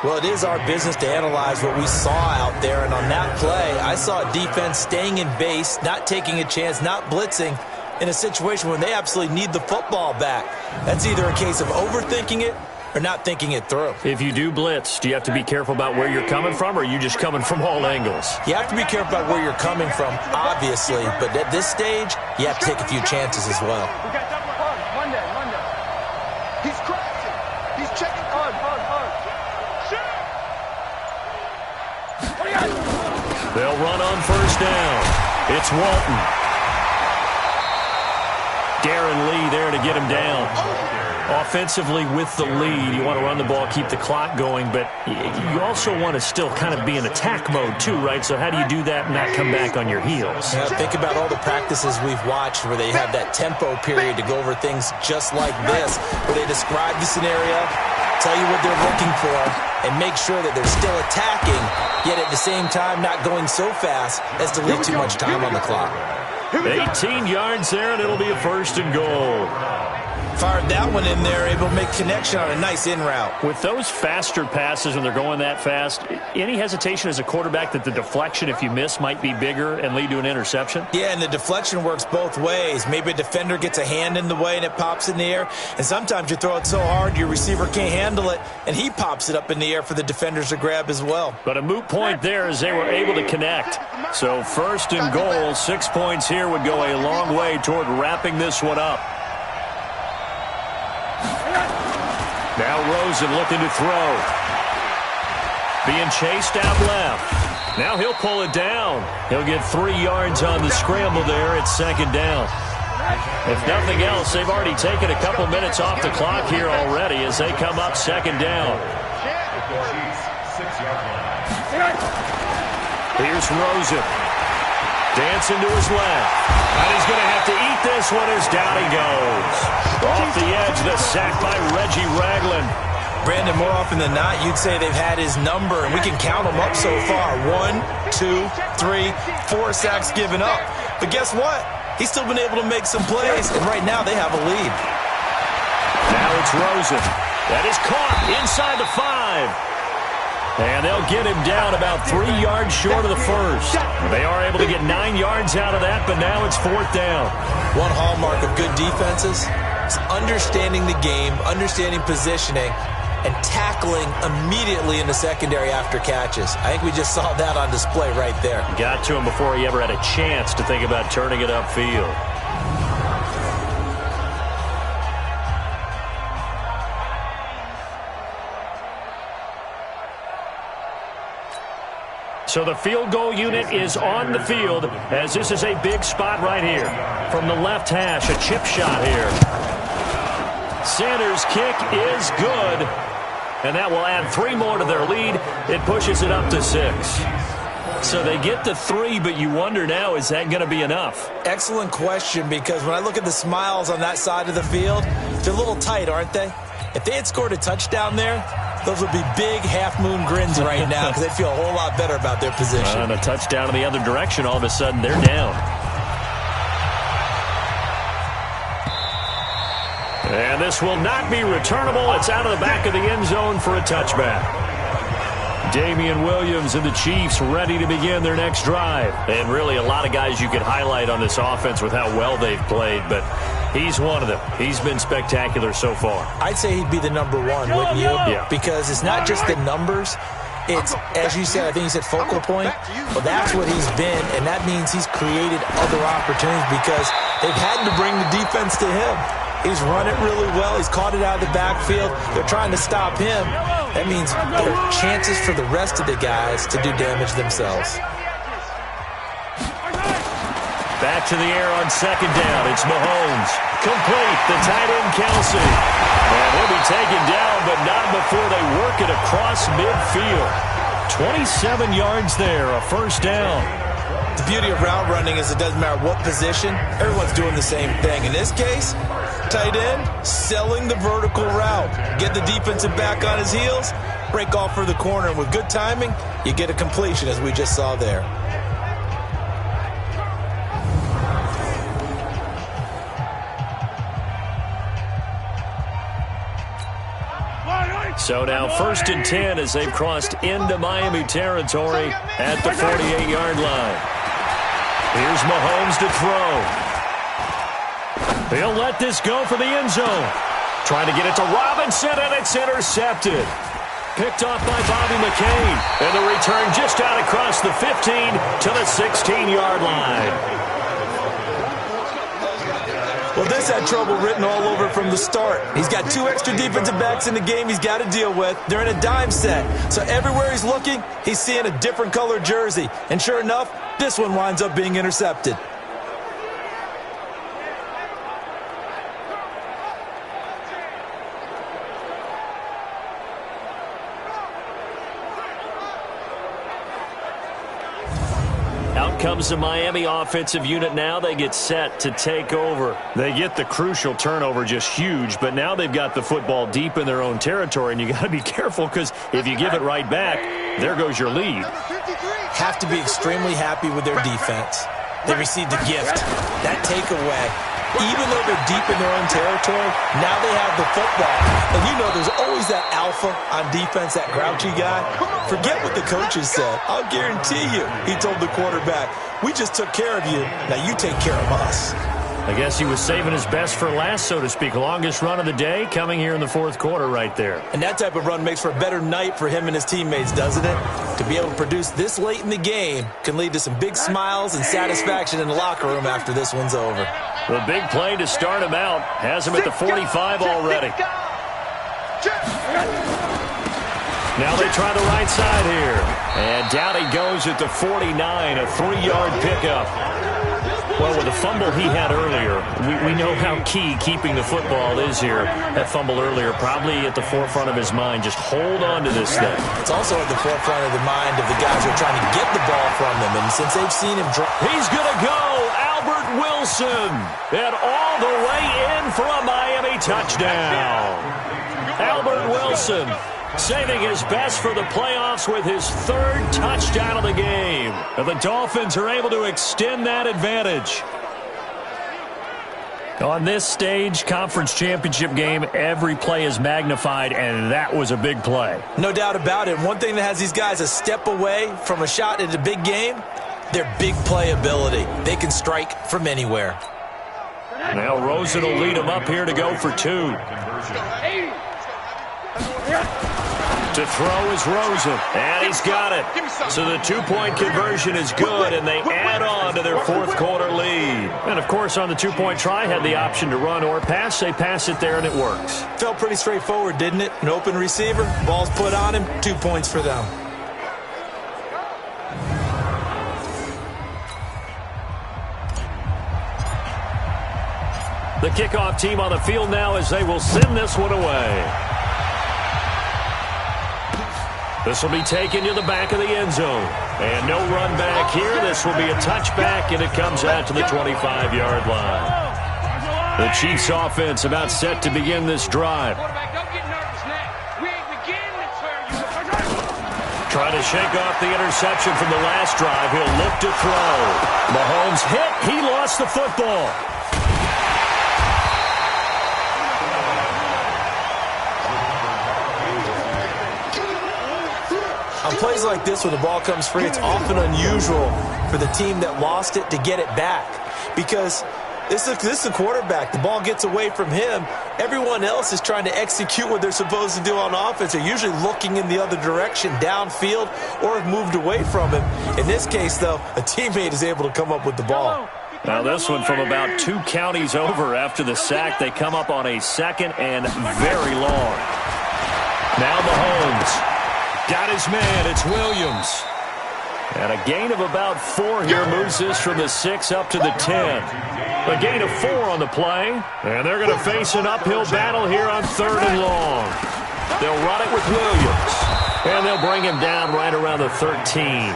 Well, it is our business to analyze what we saw out there. And on that play, I saw a defense staying in base, not taking a chance, not blitzing in a situation when they absolutely need the football back. That's either a case of overthinking it or not thinking it through. If you do blitz, do you have to be careful about where you're coming from, or are you just coming from all angles? You have to be careful about where you're coming from, obviously, but at this stage, you have to take a few chances as well. We got double Monday. He's crashing. He's checking on. They'll run on first down. It's Walton. Darren Lee there to get him down. Offensively with the lead, you want to run the ball, keep the clock going, but you also want to still kind of be in attack mode too, right? So how do you do that and not come back on your heels? Yeah, think about all the practices we've watched where they have that tempo period to go over things just like this, where they describe the scenario, tell you what they're looking for, and make sure that they're still attacking, yet at the same time not going so fast as to leave too much time on the clock. 18 yards there, and it'll be a first and goal. Fired that one in there, able to make connection on a nice in route. With those faster passes when they're going that fast, any hesitation as a quarterback that the deflection, if you miss, might be bigger and lead to an interception? Yeah, and the deflection works both ways. Maybe a defender gets a hand in the way and it pops in the air, and sometimes you throw it so hard your receiver can't handle it, and he pops it up in the air for the defenders to grab as well. But a moot point there as they were able to connect. So first and goal, 6 points here would go a long way toward wrapping this one up. Now Rosen looking to throw. Being chased out left. Now he'll pull it down. He'll get 3 yards on the scramble there at second down. If nothing else, they've already taken a couple minutes off the clock here already as they come up second down. Here's Rosen. Dancing to his left. And he's going to have to eat this one as down he goes. Off the edge, the sack by Reggie Ragland. Brandon, more often than not, you'd say they've had his number, and we can count them up so far. 1, 2, 3, 4 sacks given up. But guess what? He's still been able to make some plays, and right now they have a lead. Now it's Rosen. That is caught inside the 5. And they'll get him down about 3 yards short of the first. They are able to get 9 yards out of that, but now it's fourth down. One hallmark of good defenses is understanding the game, understanding positioning, and tackling tackling immediately in the secondary after catches. I think we just saw that on display right there. Got to him before he ever had a chance to think about turning it upfield. So the field goal unit is on the field as this is a big spot right here. From the left hash, a chip shot here. Sanders' kick is good. And that will add 3 more to their lead. It pushes it up to 6. So they get to 3, but you wonder now, is that going to be enough? Excellent question, because when I look at the smiles on that side of the field, they're a little tight, aren't they? If they had scored a touchdown there, those would be big half-moon grins right now because they'd feel a whole lot better about their position. And a touchdown in the other direction, all of a sudden they're down. And this will not be returnable. It's out of the back of the end zone for a touchback. Damian Williams and the Chiefs ready to begin their next drive. And really a lot of guys you could highlight on this offense with how well they've played, but he's one of them. He's been spectacular so far. I'd say he'd be the number 1, wouldn't you? Yeah. Because it's not just the numbers. It's, as you said, I think you said focal point. Well, that's what he's been, and that means he's created other opportunities because they've had to bring the defense to him. He's run it really well. He's caught it out of the backfield. They're trying to stop him. That means there are chances for the rest of the guys to do damage themselves. Back to the air on second down. It's Mahomes. Complete. The tight end, Kelsey. And he'll be taken down, but not before they work it across midfield. 27 yards there, a first down. The beauty of route running is it doesn't matter what position. Everyone's doing the same thing. In this case, tight end, selling the vertical route. Get the defensive back on his heels, break off for the corner. And with good timing, you get a completion, as we just saw there. So now 1st and 10 as they've crossed into Miami territory at the 48-yard line. Here's Mahomes to throw. He'll let this go for the end zone. Trying to get it to Robinson, and it's intercepted. Picked off by Bobby McCain. And the return just out across the 15 to the 16-yard line. Well, this had trouble written all over from the start. He's got 2 extra defensive backs in the game he's got to deal with. They're in a dime set. So everywhere he's looking, he's seeing a different color jersey. And sure enough, this one winds up being intercepted. Comes the Miami offensive unit now. They get set to take over. They get the crucial turnover, just huge, but now they've got the football deep in their own territory, and you got to be careful because if you give it right back, there goes your lead. Have to be extremely happy with their defense. They received a gift. That takeaway, even though they're deep in their own territory, now they have the football. And you know there's always that alpha on defense, that grouchy guy. Forget what the coaches said. I'll guarantee you, he told the quarterback, we just took care of you. Now you take care of us. I guess he was saving his best for last, so to speak. Longest run of the day coming here in the 4th quarter right there. And that type of run makes for a better night for him and his teammates, doesn't it? To be able to produce this late in the game can lead to some big smiles and satisfaction in the locker room after this one's over. The big play to start him out has him at the 45 already. Now they try the right side here. And down he goes at the 49, a 3-yard pickup. Well, with the fumble he had earlier, we know how key keeping the football is here. That fumble earlier probably at the forefront of his mind. Just hold on to this thing. It's also at the forefront of the mind of the guys who are trying to get the ball from them. And since they've seen him drop, he's going to go. Albert Wilson. And all the way in for a Miami touchdown. Albert Wilson saving his best for the playoffs with his 3rd touchdown of the game. And the Dolphins are able to extend that advantage. On this stage, conference championship game, every play is magnified, and that was a big play. No doubt about it. One thing that has these guys a step away from a shot at a big game, their big play ability. They can strike from anywhere. Now Rosen will lead them up here to go for 2. To throw is Rosen, and he's got it. So the two-point conversion is good, and they add on to their fourth quarter lead. And, of course, on the two-point try, had the option to run or pass. They pass it there, and it works. Felt pretty straightforward, didn't it? An open receiver, ball's put on him, 2 points for them. The kickoff team on the field now as they will send this one away. This will be taken to the back of the end zone. And no run back here. This will be a touchback, and it comes out to the 25-yard line. The Chiefs offense about set to begin this drive. Trying to shake off the interception from the last drive. He'll look to throw. Mahomes hit. He lost the football. On plays like this, when the ball comes free, it's often unusual for the team that lost it to get it back. Because this is the quarterback. The ball gets away from him. Everyone else is trying to execute what they're supposed to do on offense. They're usually looking in the other direction, downfield, or have moved away from him. In this case, though, a teammate is able to come up with the ball. Now this one from about 2 counties over after the sack. They come up on a second and very long. Now Mahomes. Got his man. It's Williams. And a gain of about 4 here moves this from the 6 up to the 10. A gain of 4 on the play. And they're going to face an uphill battle here on 3rd and long. They'll run it with Williams. And they'll bring him down right around the 13.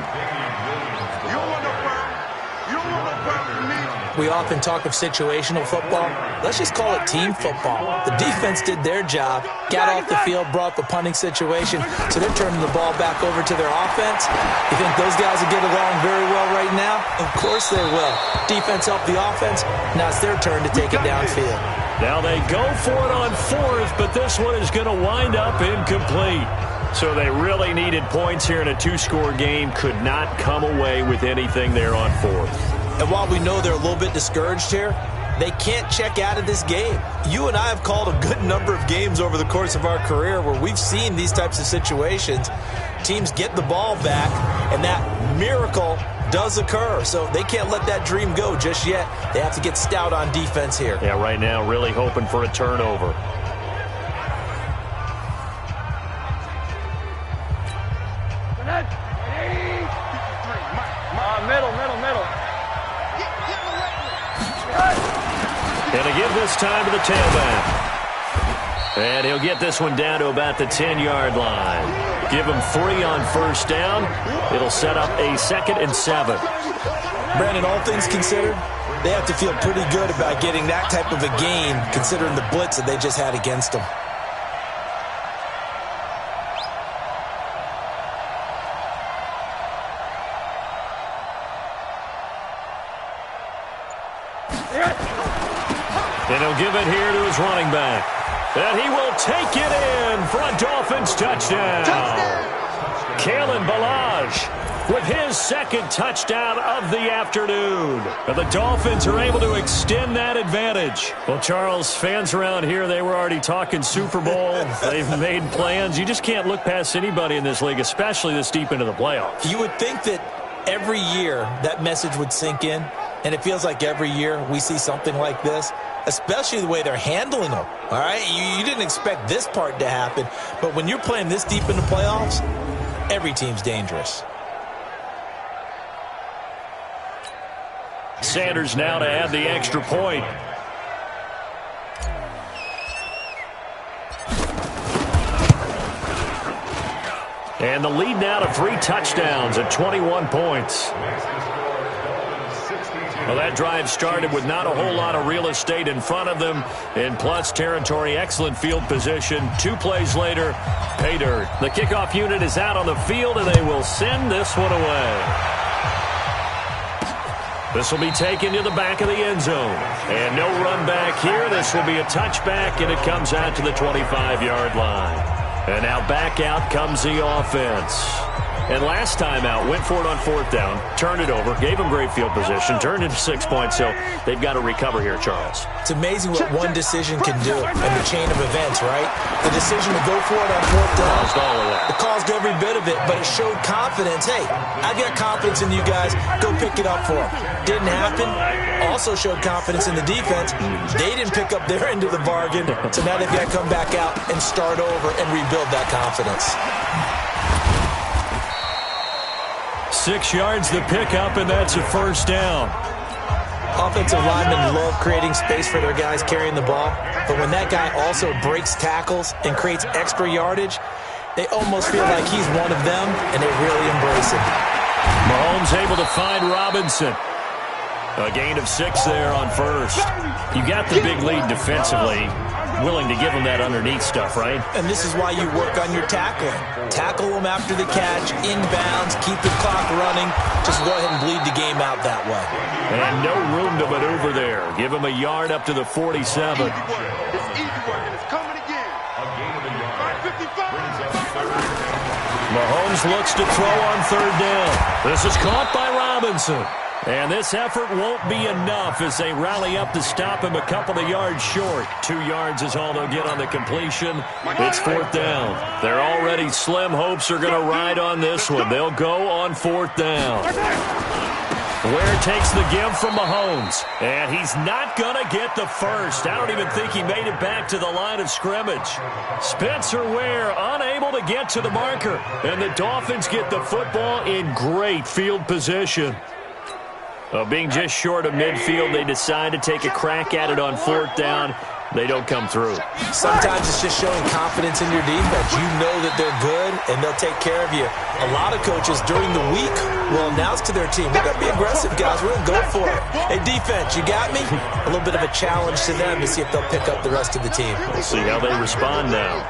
We often talk of situational football. Let's just call it team football. The defense did their job, got off the field, brought the punting situation, so they're turning the ball back over to their offense. You think those guys will get along very well right now? Of course they will. Defense helped the offense. Now it's their turn to take it downfield. Now they go for it on 4th, but this one is going to wind up incomplete. So they really needed points here in a 2-score game. Could not come away with anything there on 4th. And while we know they're a little bit discouraged here, they can't check out of this game. You and I have called a good number of games over the course of our career where we've seen these types of situations. Teams get the ball back, and that miracle does occur. So they can't let that dream go just yet. They have to get stout on defense here. Yeah, right now really hoping for a turnover. And to give this time to the tailback. And he'll get this one down to about the 10-yard line. Give him 3 on 1st down. It'll set up a 2nd and 7. Brandon, all things considered, they have to feel pretty good about getting that type of a gain considering the blitz that they just had against them. And he'll give it here to his running back. And he will take it in for a Dolphins touchdown. Kalen Ballage with his 2nd touchdown of the afternoon. And the Dolphins are able to extend that advantage. Well, Charles, fans around here, they were already talking Super Bowl. They've made plans. You just can't look past anybody in this league, especially this deep into the playoffs. You would think that every year that message would sink in, and it feels like every year we see something like this, especially the way they're handling them. All right, you didn't expect this part to happen, but when you're playing this deep in the playoffs, every team's dangerous. Sanders now to add the extra point. And the lead now to 3 touchdowns at 21 points. Well, that drive started with not a whole lot of real estate in front of them. In plus territory, excellent field position. 2 plays later, pay dirt. The kickoff unit is out on the field, and they will send this one away. This will be taken to the back of the end zone. And no run back here. This will be a touchback, and it comes out to the 25-yard line. And now back out comes the offense. And last time out, went for it on 4th down, turned it over, gave them great field position, turned into 6 points, so they've got to recover here, Charles. It's amazing what one decision can do in the chain of events, right? The decision to go for it on 4th down, Caused all of that. it caused every bit of it, but it showed confidence. Hey, I've got confidence in you guys. Go pick it up for them. Didn't happen. Also showed confidence in the defense. They didn't pick up their end of the bargain, so now they've got to come back out and start over and rebuild that confidence. 6 yards the pickup, and that's a 1st down. Offensive linemen love creating space for their guys carrying the ball, but when that guy also breaks tackles and creates extra yardage, they almost feel like he's one of them, and they really embrace him. Mahomes able to find Robinson. A gain of 6 there on 1st. You got the big lead defensively. Willing to give them that underneath stuff, right? And this is why you work on your tackling. Tackle them after the catch, inbounds, keep the clock running. Just go ahead and bleed the game out that way. And no room to maneuver there. Give him a yard up to the 47. It's easy work, and it's coming again. A gain of a yard. 55. Mahomes looks to throw on 3rd down. This is caught by Robinson. And this effort won't be enough as they rally up to stop him a couple of yards short. 2 yards is all they'll get on the completion. It's 4th down. They're already slim hopes are going to ride on this one. They'll go on 4th down. Ware takes the give from Mahomes. And he's not going to get the first. I don't even think he made it back to the line of scrimmage. Spencer Ware unable to get to the marker. And the Dolphins get the football in great field position. Being just short of midfield, they decide to take a crack at it on 4th down. They don't come through. Sometimes it's just showing confidence in your defense. You know that they're good, and they'll take care of you. A lot of coaches during the week will announce to their team, we're going to be aggressive, guys. We're going to go for it. Hey, defense, you got me? A little bit of a challenge to them to see if they'll pick up the rest of the team. We'll see how they respond now.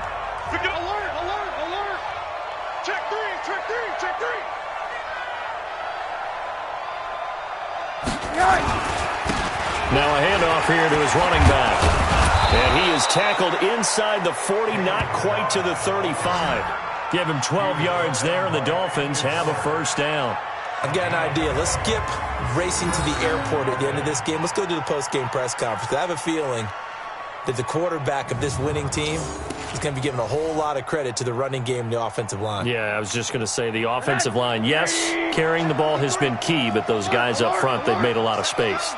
Alert. Check three. Now a handoff here to his running back. And he is tackled inside the 40, not quite to the 35. Give him 12 yards there, and the Dolphins have a 1st down. I've got an idea. Let's skip racing to the airport at the end of this game. Let's go to the post-game press conference. I have a feeling that the quarterback of this winning team is going to be giving a whole lot of credit to the running game and the offensive line. Yeah, I was just going to say the offensive line, yes, carrying the ball has been key, but those guys up front, they've made a lot of space.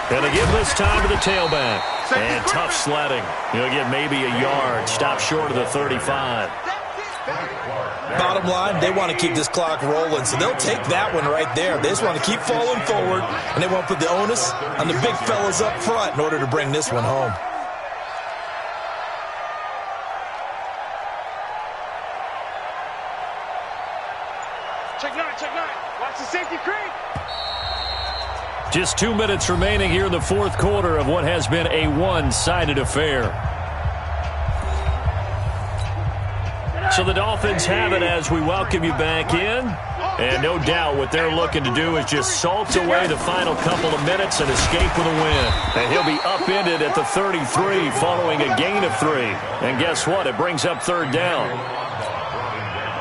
Going to give this time to the tailback. And tough sledding. He'll get maybe a yard. Stop short of the 35. Bottom line, they want to keep this clock rolling, so they'll take that one right there. They just want to keep falling forward, and they want to put the onus on the big fellas up front in order to bring this one home. Check nine. Watch the safety creep. Just 2 minutes remaining here in the 4th quarter of what has been a one-sided affair. So the Dolphins have it as we welcome you back in. And no doubt what they're looking to do is just salt away the final couple of minutes and escape with a win. And he'll be upended at the 33 following a gain of 3. And guess what? It brings up 3rd down.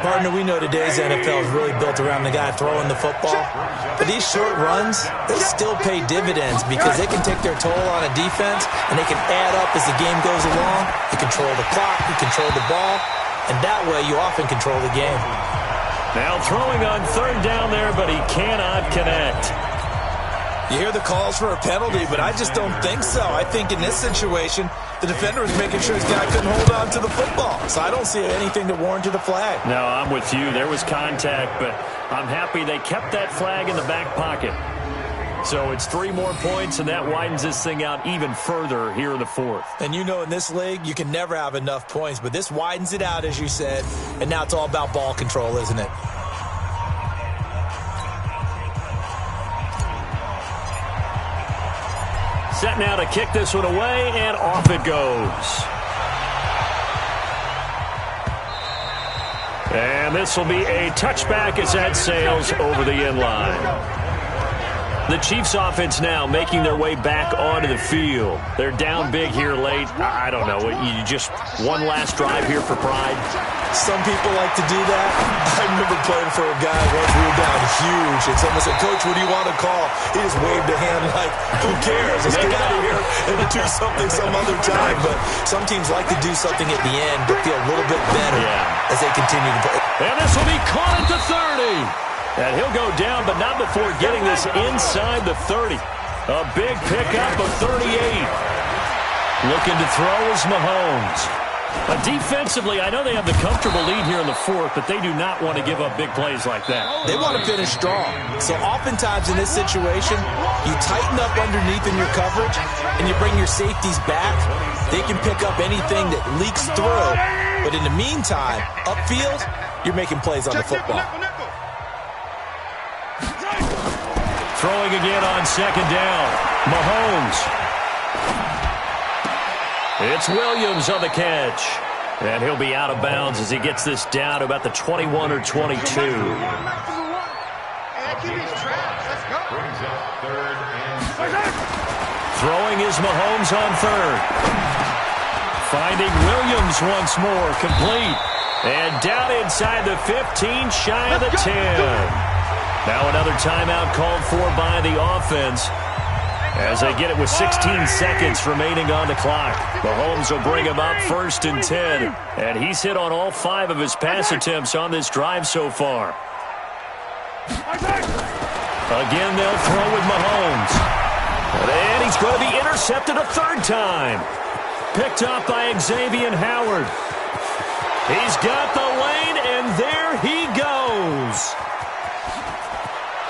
Partner, we know today's NFL is really built around the guy throwing the football. But these short runs, they still pay dividends because they can take their toll on a defense, and they can add up as the game goes along. You control the clock, you control the ball, and that way you often control the game. Now throwing on 3rd down there, but he cannot connect. You hear the calls for a penalty, but I just don't think so. I think in this situation, the defender was making sure his guy couldn't hold on to the football. So I don't see anything that warranted a flag. No, I'm with you. There was contact, but I'm happy they kept that flag in the back pocket. So it's 3 more points, and that widens this thing out even further here in the 4th. And you know in this league, you can never have enough points, but this widens it out, as you said, and now it's all about ball control, isn't it? Set now to kick this one away, and off it goes. And this will be a touchback as that sails over the end line. The Chiefs offense now making their way back onto the field. They're down big here late. I don't know. You just one last drive here for pride. Some people like to do that. I remember playing for a guy once we were down huge, and someone said, "Coach, what do you want to call?" He just waved a hand like, "Who cares? Let's get out of here and do something some other time." But some teams like to do something at the end, but feel a little bit better as they continue to play. And this will be caught at the 30. And he'll go down, but not before getting this inside the 30. A big pickup of 38. Looking to throw is Mahomes. But defensively, I know they have the comfortable lead here in the fourth, but they do not want to give up big plays like that. They want to finish strong. So oftentimes in this situation, you tighten up underneath in your coverage, and you bring your safeties back. They can pick up anything that leaks through. But in the meantime, upfield, you're making plays on the football. Throwing again on second down. Mahomes. It's Williams on the catch. And he'll be out of bounds as he gets this down to about the 21 or 22. Brings up third and 6. Throwing is Mahomes on third. Finding Williams once more. Complete. And down inside the 15, shy of the 10. Now another timeout called for by the offense as they get it with 16 seconds remaining on the clock. Mahomes will bring him up 1st and 10, and he's hit on all 5 of his pass attempts on this drive so far. Again, they'll throw with Mahomes. And he's going to be intercepted a 3rd time. Picked up by Xavier Howard. He's got the lane, and there he goes.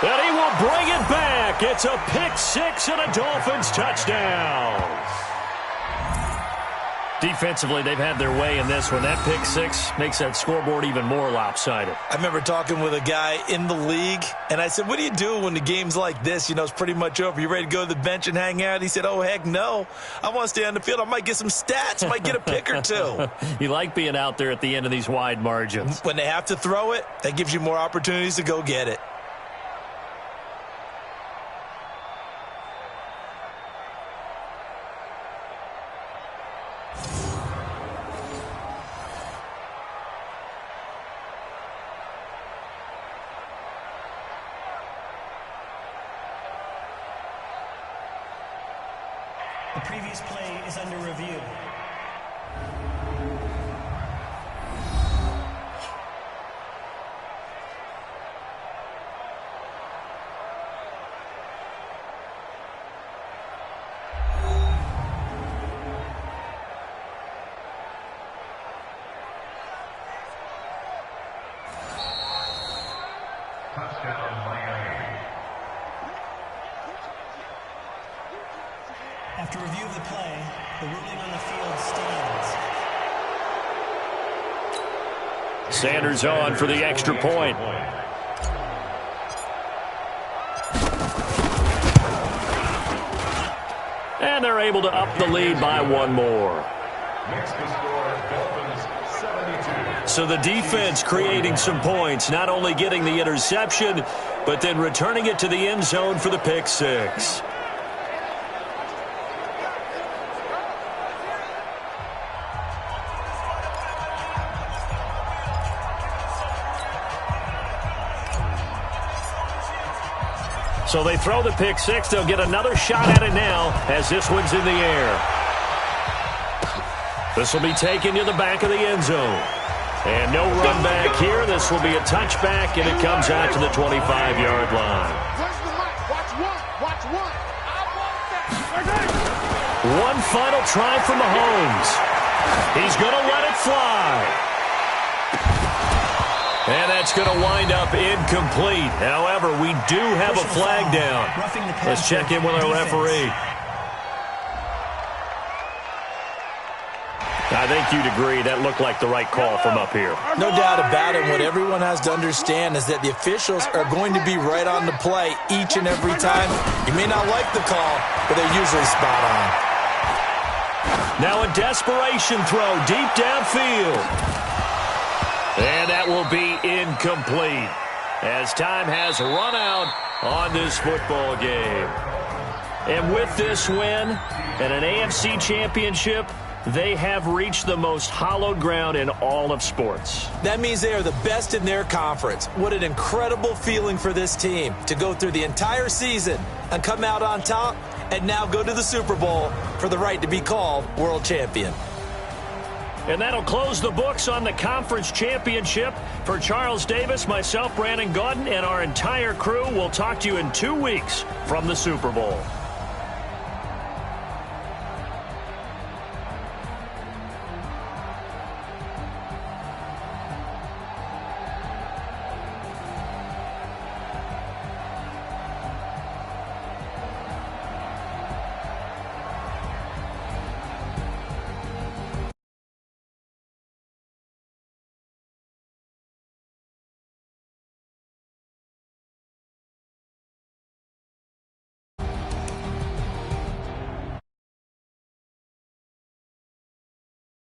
And he will bring it back. It's a pick 6 and a Dolphins touchdown. Defensively, they've had their way in this one. That pick 6 makes that scoreboard even more lopsided. I remember talking with a guy in the league, and I said, "What do you do when the game's like this? You know, it's pretty much over. You ready to go to the bench and hang out?" He said, "Oh, heck no. I want to stay on the field. I might get some stats. I might get a pick or 2. You like being out there at the end of these wide margins. When they have to throw it, that gives you more opportunities to go get it. The previous play is under review. After review of the play, the ruling on the field stands. Sanders on for the extra point. And they're able to up the lead by 1 more. Next to score, Dolphins 72. So the defense creating some points, not only getting the interception, but then returning it to the end zone for the pick 6. So they throw the pick 6. They'll get another shot at it now as this one's in the air. This will be taken to the back of the end zone. And no run back here. This will be a touchback, and it comes out to the 25-yard line. One final try for Mahomes. He's going to let it fly. And that's going to wind up incomplete. However, we do have a flag down. Let's check in with our referee. I think you'd agree that looked like the right call from up here. No doubt about it. What everyone has to understand is that the officials are going to be right on the play each and every time. You may not like the call, but they're usually spot on. Now a desperation throw deep downfield. And that will be incomplete. as time has run out on this football game. And with this win and an AFC championship, they have reached the most hallowed ground in all of sports. That means they are the best in their conference. What an incredible feeling for this team to go through the entire season and come out on top and now go to the Super Bowl for the right to be called world champion. And that'll close the books on the conference championship. For Charles Davis, myself, Brandon Gaudin, and our entire crew, we'll talk to you in 2 weeks from the Super Bowl.